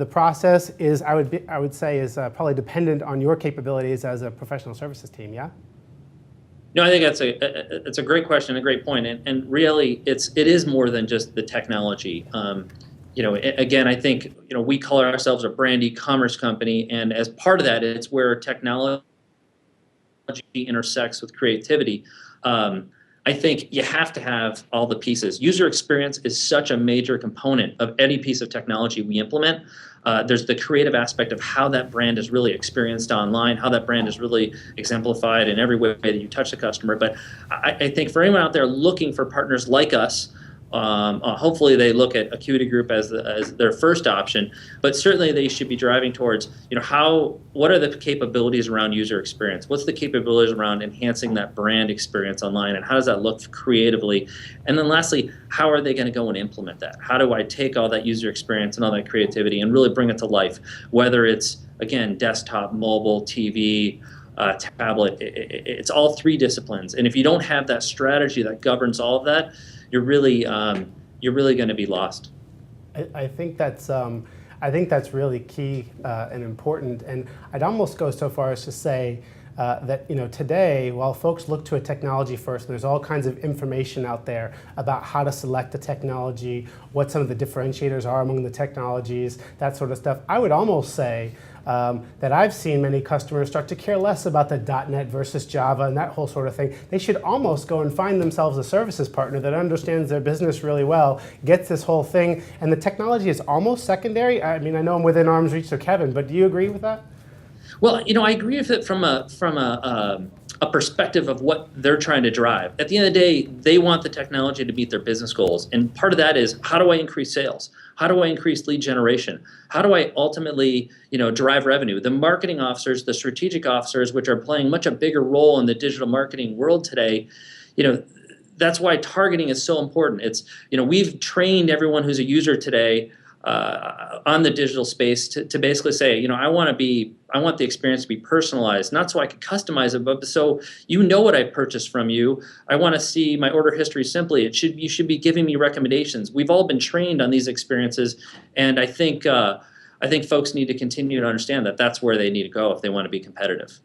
process is, I would say, is probably dependent on your capabilities as a professional services team. Yeah. No, I think it's a great question, a great point, and really it is more than just the technology. Again, I think we call ourselves a brand e-commerce company, and as part of that, it's where technology intersects with creativity. I think you have to have all the pieces. User experience is such a major component of any piece of technology we implement. There's the creative aspect of how that brand is really experienced online, how that brand is really exemplified in every way that you touch the customer. But I think for anyone out there looking for partners like us, hopefully they look at Acquity Group as their first option, but certainly they should be driving towards, what are the capabilities around user experience? What's the capabilities around enhancing that brand experience online, and how does that look creatively? And then lastly, how are they going to go and implement that? How do I take all that user experience and all that creativity and really bring it to life? Whether it's, again, desktop, mobile, TV, tablet, it's all three disciplines. And if you don't have that strategy that governs all of that, you're really going to be lost. I think that's really key and important, and I'd almost go so far as to say that today, while folks look to a technology first, there's all kinds of information out there about how to select a technology, what some of the differentiators are among the technologies, that sort of stuff. I would almost say that I've seen many customers start to care less about the .NET versus Java and that whole sort of thing. They should almost go and find themselves a services partner that understands their business really well, gets this whole thing, and the technology is almost secondary. I mean, I know I'm within arm's reach of Kevin, but do you agree with that? Well, I agree with it from a perspective of what they're trying to drive. At the end of the day, they want the technology to meet their business goals, and part of that is, how do I increase sales? How do I increase lead generation? How do I ultimately, drive revenue? The marketing officers, the strategic officers, which are playing much a bigger role in the digital marketing world today, that's why targeting is so important. It's, we've trained everyone who's a user today on the digital space to basically say, I want the experience to be personalized, not so I can customize it, but so what I purchased from you. I want to see my order history simply. You should be giving me recommendations. We've all been trained on these experiences, and I think folks need to continue to understand that that's where they need to go if they want to be competitive.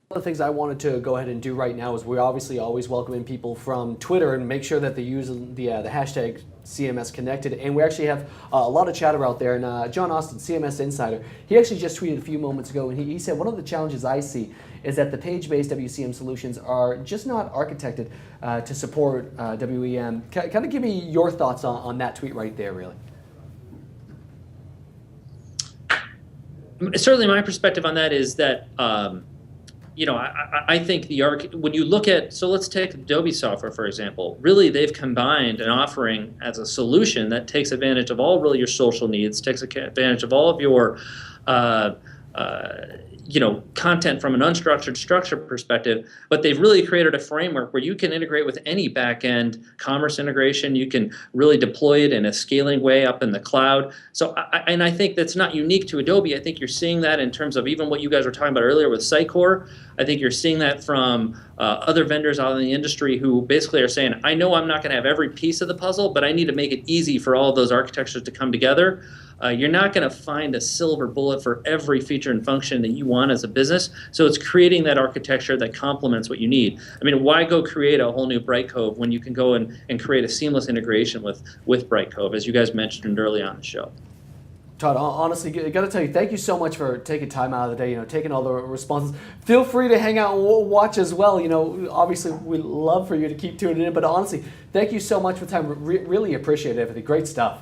One of the things I wanted to go ahead and do right now is we're obviously always welcoming people from Twitter and make sure that they use the hashtag CMS-Connected, and we actually have a lot of chatter out there. And John Austin, CMS Insider, he actually just tweeted a few moments ago, and he said one of the challenges I see is that the page-based WCM solutions are just not architected to support WEM. Kind of give me your thoughts on that tweet right there, really. Certainly my perspective on that is that I think when you look at, so let's take Adobe software, for example. Really, they've combined an offering as a solution that takes advantage of all really your social needs, takes advantage of all of your content from an unstructured, structured perspective, but they've really created a framework where you can integrate with any back-end commerce integration. You can really deploy it in a scaling way up in the cloud. So, I think that's not unique to Adobe. I think you're seeing that in terms of even what you guys were talking about earlier with Sitecore. I think you're seeing that from other vendors out in the industry who basically are saying, I know I'm not going to have every piece of the puzzle, but I need to make it easy for all of those architectures to come together. You're not going to find a silver bullet for every feature and function that you want as a business. So it's creating that architecture that complements what you need. I mean, why go create a whole new Brightcove when you can go and create a seamless integration with Brightcove, as you guys mentioned early on the show? Todd, honestly, I got to tell you, thank you so much for taking time out of the day, taking all the responses. Feel free to hang out and watch as well. Obviously, we'd love for you to keep tuning in, but honestly, thank you so much for the time. Really appreciate everything. Great stuff.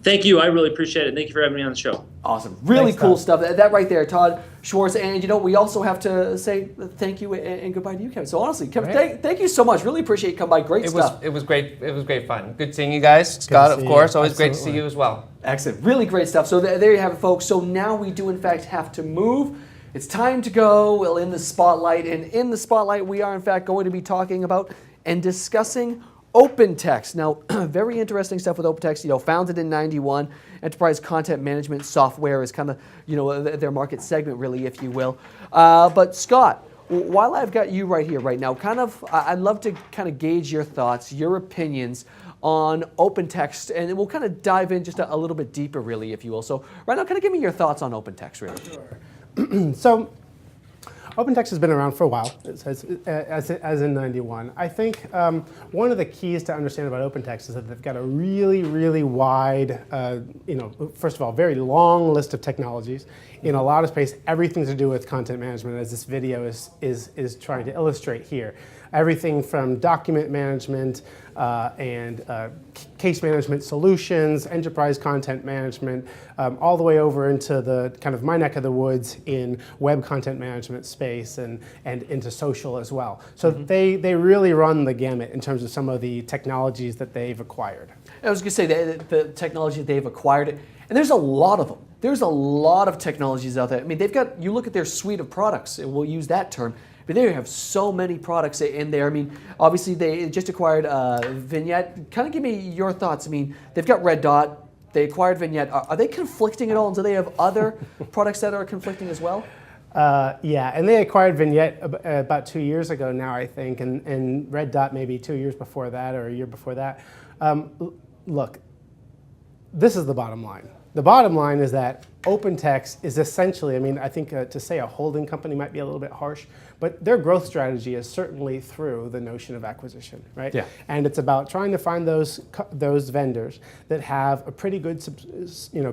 Thank you. I really appreciate it. Thank you for having me on the show. Awesome. Really Thanks, cool Todd. stuff. That right there, Todd Schwarz. And, we also have to say thank you and goodbye to you, Kevin. So, honestly, Kevin, thank you so much. Really appreciate you coming by. Great stuff. It was great. It was great fun. Good seeing you guys. Scott, of course. Always great to see you as well. Excellent. Really great stuff. So, there you have it, folks. So, now we do, in fact, have to move. It's time to go. Well, in the spotlight. And in the spotlight, we are, in fact, going to be talking about and discussing OpenText. Now, very interesting stuff with OpenText. Founded in '91, enterprise content management software is kind of, their market segment, really, if you will. But Scott, while I've got you right here, right now, I'd love to kind of gauge your thoughts, your opinions on OpenText, and we'll kind of dive in just a little bit deeper, really, if you will. So, right now, kind of give me your thoughts on OpenText, really. Sure. So, OpenText has been around for a while, as in '91. I think one of the keys to understand about OpenText is that they've got a really, really wide, first of all, very long list of technologies in a lot of space, everything to do with content management, as this video is trying to illustrate here. Everything from document management and case management solutions, enterprise content management, all the way over into the kind of my neck of the woods in web content management space and into social as well. So they really run the gamut in terms of some of the technologies that they've acquired. I was going to say the technology that they've acquired, and there's a lot of them. There's a lot of technologies out there. I mean, you look at their suite of products, and we'll use that term, but they have so many products in there. I mean, obviously they just acquired Vignette. Kind of give me your thoughts. I mean, they've got Red Dot. They acquired Vignette. Are they conflicting at all? And do they have other products that are conflicting as well? Yeah, and they acquired Vignette about 2 years ago now, I think, and Red Dot maybe 2 years before that or a year before that. Look, this is the bottom line. The bottom line is that OpenText is essentially, I mean, I think to say a holding company might be a little bit harsh, but their growth strategy is certainly through the notion of acquisition, right? Yeah. And it's about trying to find those vendors that have a pretty good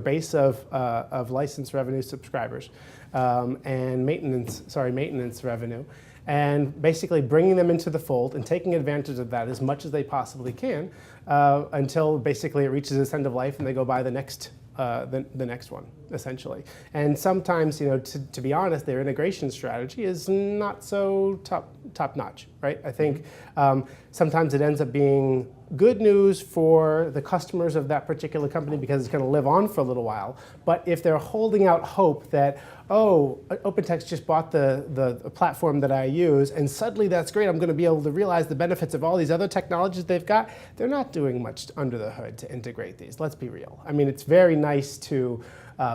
base of license revenue subscribers and maintenance revenue, and basically bringing them into the fold and taking advantage of that as much as they possibly can until basically it reaches its end of life and they go buy the next one, essentially. And sometimes, to be honest, their integration strategy is not so top notch, right? I think sometimes it ends up being good news for the customers of that particular company because it's going to live on for a little while. But if they're holding out hope that, oh, OpenText just bought the platform that I use, and suddenly that's great, I'm going to be able to realize the benefits of all these other technologies they've got, they're not doing much under the hood to integrate these. Let's be real. I mean, it's very nice to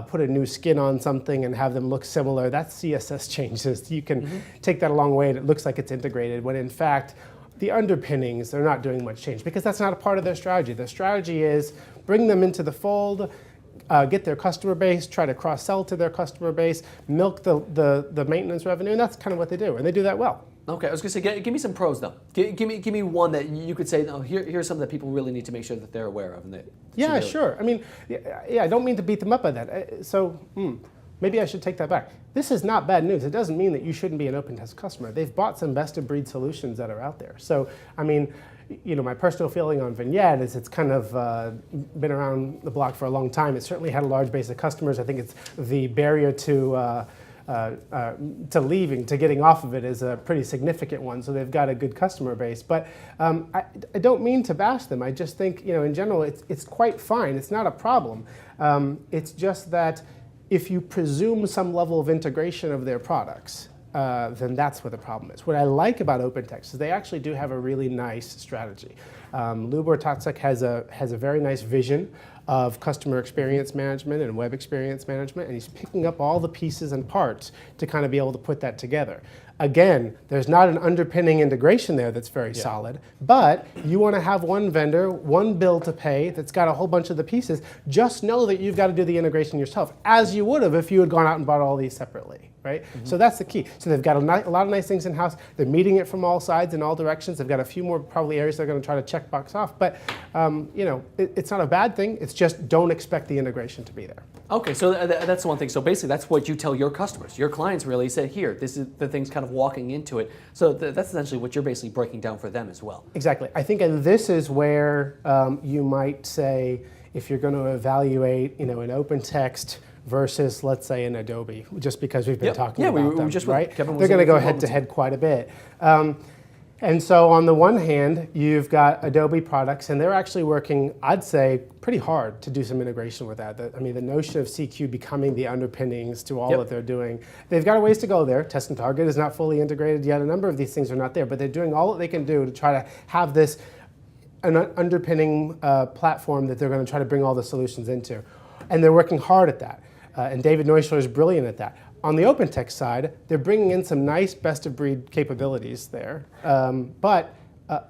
put a new skin on something and have them look similar. That's CSS changes. You can take that a long way and it looks like it's integrated, when in fact, the underpinnings, they're not doing much change because that's not a part of their strategy. Their strategy is bring them into the fold, get their customer base, try to cross-sell to their customer base, milk the maintenance revenue, and that's kind of what they do, and they do that well. Okay, I was going to say, give me some pros though. Give me one that you could say, no, here's something that people really need to make sure that they're aware of. And yeah, sure. I mean, yeah, I don't mean to beat them up by that. Maybe I should take that back. This is not bad news. It doesn't mean that you shouldn't be an OpenText customer. They've bought some best-of-breed solutions that are out there. So, I mean, my personal feeling on Vignette is it's kind of been around the block for a long time. It certainly had a large base of customers. I think it's the barrier to getting off of it is a pretty significant one. So they've got a good customer base. But I don't mean to bash them. I just think, in general, it's quite fine. It's not a problem. It's just that if you presume some level of integration of their products, then that's where the problem is. What I like about OpenText is they actually do have a really nice strategy. Lubor Tatsek has a very nice vision of customer experience management and web experience management, and he's picking up all the pieces and parts to kind of be able to put that together. Again, there's not an underpinning integration there that's very solid, but you want to have one vendor, one bill to pay that's got a whole bunch of the pieces. Just know that you've got to do the integration yourself, as you would have if you had gone out and bought all these separately, right? So that's the key. So they've got a lot of nice things in-house. They're meeting it from all sides in all directions. They've got a few more probably areas they're going to try to check box off. But it's not a bad thing. It's just don't expect the integration to be there. Okay, so that's one thing. So basically, that's what you tell your customers. Your clients really say, here, this is the things kind of walking into it. So that's essentially what you're basically breaking down for them as well. Exactly. I think, and this is where you might say, if you're going to evaluate, an open text versus, let's say, an Adobe, just because we've been talking about them, just right? Kevin They're going to go head to head quite a bit. And so on the one hand, you've got Adobe products, and they're actually working, I'd say, pretty hard to do some integration with that. The notion of CQ becoming the underpinnings to all that they're doing, they've got a ways to go there. Test and Target is not fully integrated yet. A number of these things are not there, but they're doing all that they can do to try to have this an underpinning platform that they're going to try to bring all the solutions into. And they're working hard at that. And David Neusler is brilliant at that. On the open text side, they're bringing in some nice best-of-breed capabilities there. But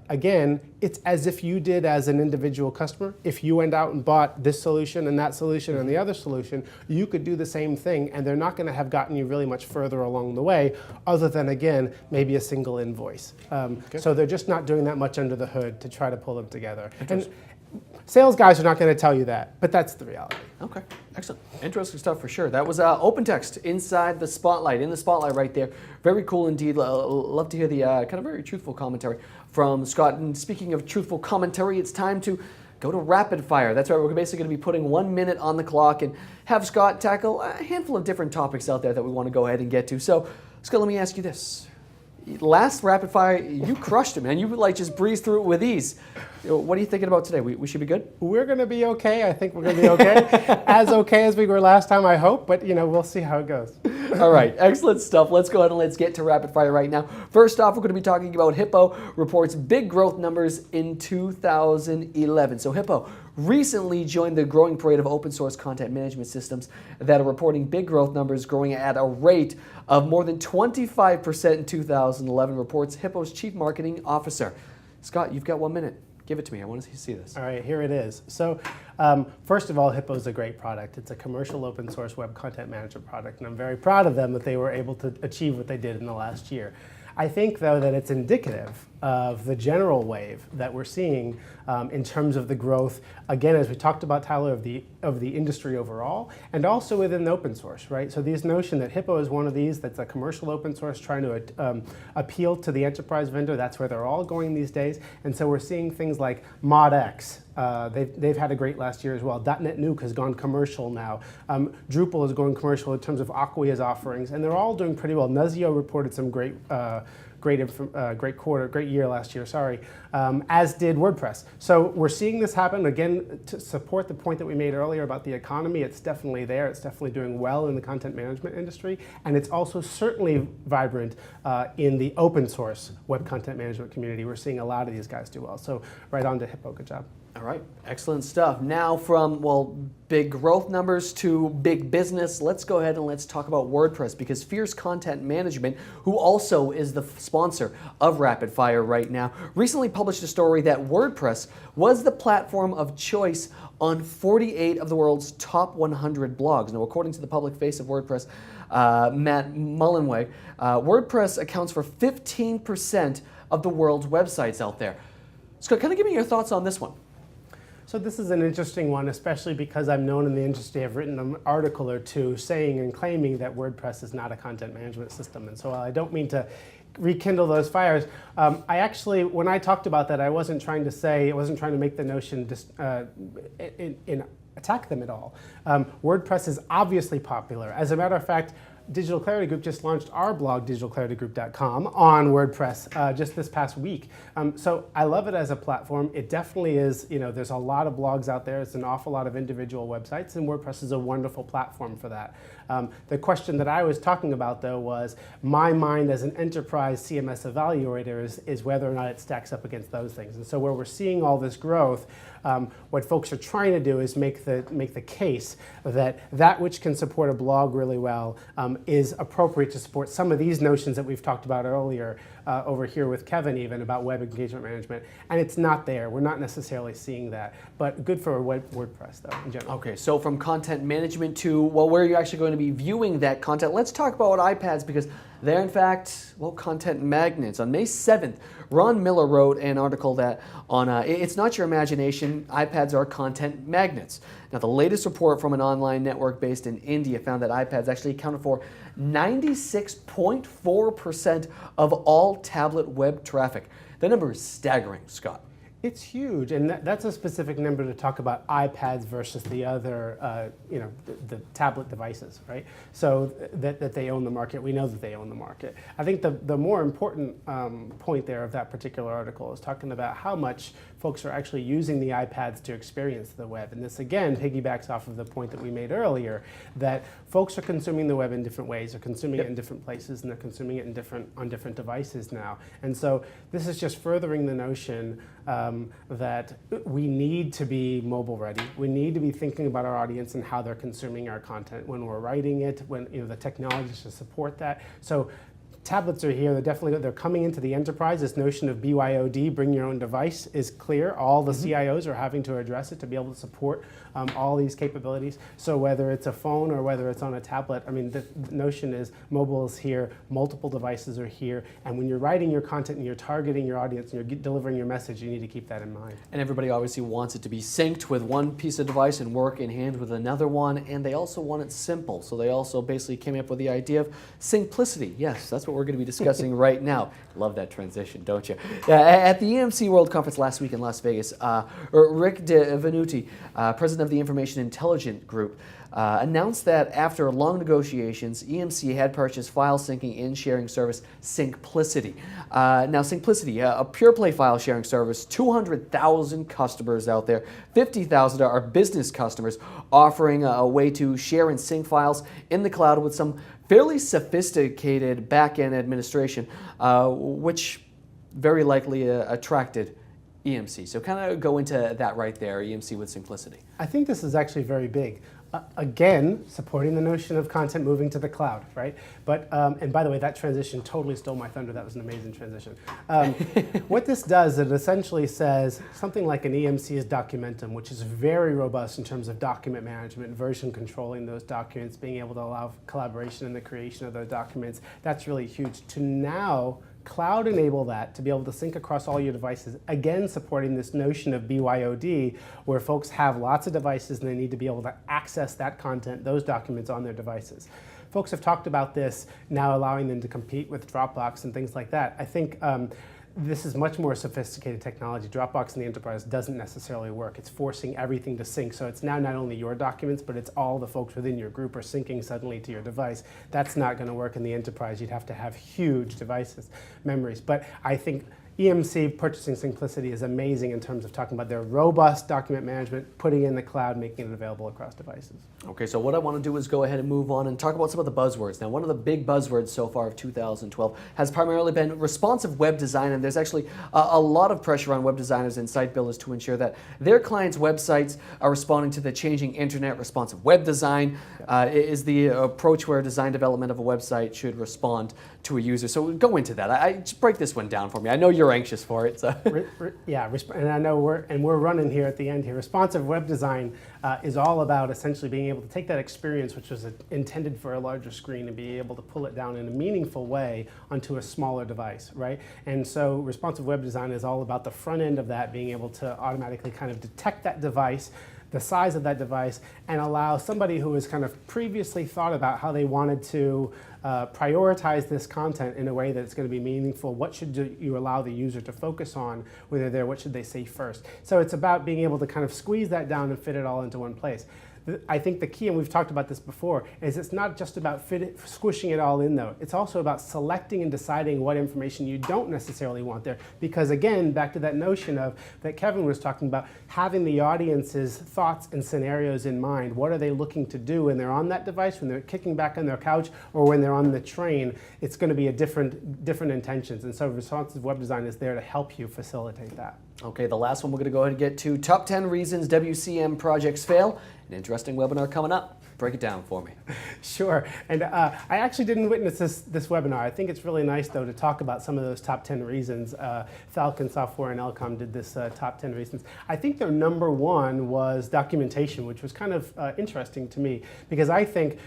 again, it's as if you did as an individual customer. If you went out and bought this solution and that solution and the other solution, you could do the same thing, and they're not going to have gotten you really much further along the way, other than, again, maybe a single invoice. So they're just not doing that much under the hood to try to pull them together. And sales guys are not going to tell you that, but that's the reality. Okay, excellent. Interesting stuff for sure. That was OpenText inside the spotlight, in the spotlight right there. Very cool indeed. Love to hear the kind of very truthful commentary from Scott. And speaking of truthful commentary, it's time to go to rapid fire. That's right, we're basically going to be putting 1 minute on the clock and have Scott tackle a handful of different topics out there that we want to go ahead and get to. So, Scott, let me ask you this. Last rapid fire, you crushed it, man. You just breezed through it with ease. What are you thinking about today? We should be good? We're going to be okay. I think we're going to be okay. As okay as we were last time, I hope, but we'll see how it goes. All right, excellent stuff. Let's go ahead and let's get to rapid fire right now. First off, we're going to be talking about Hippo reports big growth numbers in 2011. So Hippo recently joined the growing parade of open source content management systems that are reporting big growth numbers, growing at a rate of more than 25% in 2011, reports Hippo's chief marketing officer. Scott, you've got 1 minute. Give it to me. I want to see this. All right, here it is. So first of all, Hippo is a great product. It's a commercial open source web content management product, and I'm very proud of them that they were able to achieve what they did in the last year. I think, though, that it's indicative of the general wave that we're seeing in terms of the growth, again, as we talked about, Tyler, of the industry overall, and also within the open source, right? So this notion that Hippo is one of these that's a commercial open source trying to appeal to the enterprise vendor, that's where they're all going these days. And so we're seeing things like ModX. They've had a great last year as well. .NET Nuke has gone commercial now. Drupal is going commercial in terms of Acquity's offerings, and they're all doing pretty well. Nuzio reported some great year last year, as did WordPress. So we're seeing this happen, again, to support the point that we made earlier about the economy. It's definitely there. It's definitely doing well in the content management industry, and it's also certainly vibrant in the open source web content management community. We're seeing a lot of these guys do well. So right on to Hippo. Good job. All right, excellent stuff. Now from, big growth numbers to big business, let's go ahead and let's talk about WordPress, because Fierce Content Management, who also is the sponsor of Rapid Fire right now, recently published a story that WordPress was the platform of choice on 48 of the world's top 100 blogs. Now, according to the public face of WordPress, Matt Mullenweg, WordPress accounts for 15% of the world's websites out there. Scott, kind of give me your thoughts on this one. So this is an interesting one, especially because I'm known in the industry. I've written an article or two saying and claiming that WordPress is not a content management system. And so while I don't mean to rekindle those fires, I actually, when I talked about that, I wasn't trying to make the notion attack them at all. WordPress is obviously popular. As a matter of fact, Digital Clarity Group just launched our blog, digitalclaritygroup.com, on WordPress just this past week. So I love it as a platform. It definitely is, there's a lot of blogs out there. It's an awful lot of individual websites, and WordPress is a wonderful platform for that. The question that I was talking about, though, was my mind as an enterprise CMS evaluator is whether or not it stacks up against those things. And so where we're seeing all this growth, What folks are trying to do is make the case that which can support a blog really well is appropriate to support some of these notions that we've talked about earlier over here with Kevin even about web engagement management. And it's not there. We're not necessarily seeing that. But good for WordPress, though, in general. Okay, so from content management to, well, where you're actually going to be viewing that content, let's talk about iPads, because they're, in fact, well, content magnets. On May 7th, Ron Miller wrote an article that on It's Not Your Imagination, iPads are content magnets. Now, the latest report from an online network based in India found that iPads actually accounted for 96.4% of all tablet web traffic. The number is staggering, Scott. It's huge, and that's a specific number to talk about iPads versus the other, the tablet devices, right? So that they own the market. We know that they own the market. I think the more important point there of that particular article is talking about how much folks are actually using the iPads to experience the web. And this, again, piggybacks off of the point that we made earlier, that folks are consuming the web in different ways. They're consuming it in different places, and they're consuming it on different devices now. And so this is just furthering the notion that we need to be mobile ready. We need to be thinking about our audience and how they're consuming our content when we're writing it, when the technology to support that. So tablets are here. They're coming into the enterprise. This notion of BYOD, bring your own device, is clear. All the CIOs are having to address it to be able to support all these capabilities. So whether it's a phone or whether it's on a tablet, I mean, the notion is mobile is here, multiple devices are here, and when you're writing your content and you're targeting your audience and you're delivering your message, you need to keep that in mind. And everybody obviously wants it to be synced with one piece of device and work in hand with another one, and they also want it simple. So they also basically came up with the idea of simplicity. Yes, that's what we're going to be discussing right now. Love that transition, don't you? At the EMC World Conference last week in Las Vegas, Rick DeVenuti, president of the Information Intelligence Group, announced that after long negotiations, EMC had purchased file syncing and sharing service Syncplicity. Now, Syncplicity, a pure play file sharing service, 200,000 customers out there, 50,000 are business customers, offering a way to share and sync files in the cloud with some fairly sophisticated back-end administration, which very likely attracted EMC. So kind of go into that right there, EMC with Syncplicity. I think this is actually very big. Again, supporting the notion of content moving to the cloud, right? But, and by the way, that transition totally stole my thunder. That was an amazing transition. What this does, it essentially says something like an EMC's Documentum, which is very robust in terms of document management, version controlling those documents, being able to allow collaboration in the creation of those documents. That's really huge. To now cloud enable that to be able to sync across all your devices, again supporting this notion of BYOD, where folks have lots of devices and they need to be able to access that content, those documents on their devices. Folks have talked about this now allowing them to compete with Dropbox and things like that. I think this is much more sophisticated technology. Dropbox in the enterprise doesn't necessarily work. It's forcing everything to sync. So it's now not only your documents, but it's all the folks within your group are syncing suddenly to your device. That's not going to work in the enterprise. You'd have to have huge devices, memories. But I think EMC purchasing Syncplicity is amazing in terms of talking about their robust document management, putting it in the cloud, making it available across devices. Okay, so what I want to do is go ahead and move on and talk about some of the buzzwords. Now, one of the big buzzwords so far of 2012 has primarily been responsive web design, and there's actually a lot of pressure on web designers and site builders to ensure that their clients' websites are responding to the changing internet. Responsive web design is the approach where design development of a website should respond to a user. So go into that. Just break this one down for me. I know you're anxious for it. So. Yeah, and I know we're running here at the end here. Responsive web design is all about essentially being able to take that experience, which was intended for a larger screen, and be able to pull it down in a meaningful way onto a smaller device, right? And so responsive web design is all about the front end of that, being able to automatically kind of detect that device, the size of that device, and allow somebody who has kind of previously thought about how they wanted to prioritize this content in a way that's going to be meaningful. What should you allow the user to focus on when they're there? What should they say first? So it's about being able to kind of squeeze that down and fit it all into one place. I think the key, and we've talked about this before, is it's not just about squishing it all in though. It's also about selecting and deciding what information you don't necessarily want there. Because again, back to that notion of that Kevin was talking about, having the audience's thoughts and scenarios in mind. What are they looking to do when they're on that device, when they're kicking back on their couch, or when they're on the train? It's going to be a different intentions. And so responsive web design is there to help you facilitate that. Okay, the last one we're going to go ahead and get to, top 10 reasons WCM projects fail. An interesting webinar coming up. Break it down for me. Sure, and I actually didn't witness this webinar. I think it's really nice, though, to talk about some of those top 10 reasons. Falcon-Software and Elcom did this top 10 reasons. I think their number one was documentation, which was kind of interesting to me, because I think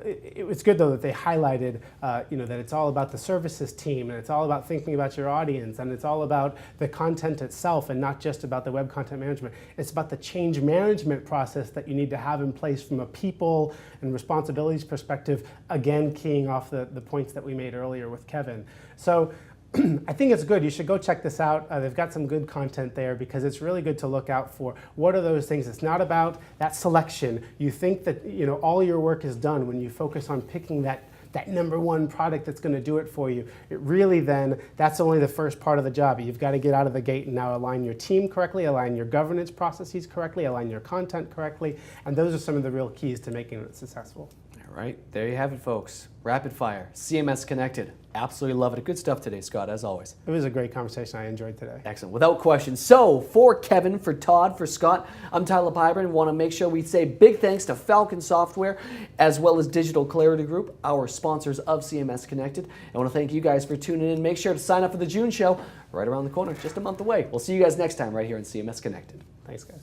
it was good, though, that they highlighted that it's all about the services team, and it's all about thinking about your audience, and it's all about the content itself, and not just about the web content management. It's about the change management process that you need to have in place from a people and responsibilities perspective, again keying off the points that we made earlier with Kevin. So I think it's good. You should go check this out. They've got some good content there, because it's really good to look out for what are those things. It's not about that selection. You think that all your work is done when you focus on picking that number one product that's going to do it for you. It really then, that's only the first part of the job. You've got to get out of the gate and now align your team correctly, align your governance processes correctly, align your content correctly, and those are some of the real keys to making it successful. All right, there you have it, folks. Rapid fire, CMS Connected. Absolutely love it. Good stuff today, Scott, as always. It was a great conversation. I enjoyed today. Excellent, without question. So, for Kevin, for Todd, for Scott, I'm Tyler Piper, and want to make sure we say big thanks to Falcon-Software, as well as Digital Clarity Group, our sponsors of CMS Connected. I want to thank you guys for tuning in. Make sure to sign up for the June show right around the corner, just a month away. We'll see you guys next time right here on CMS Connected. Thanks, guys.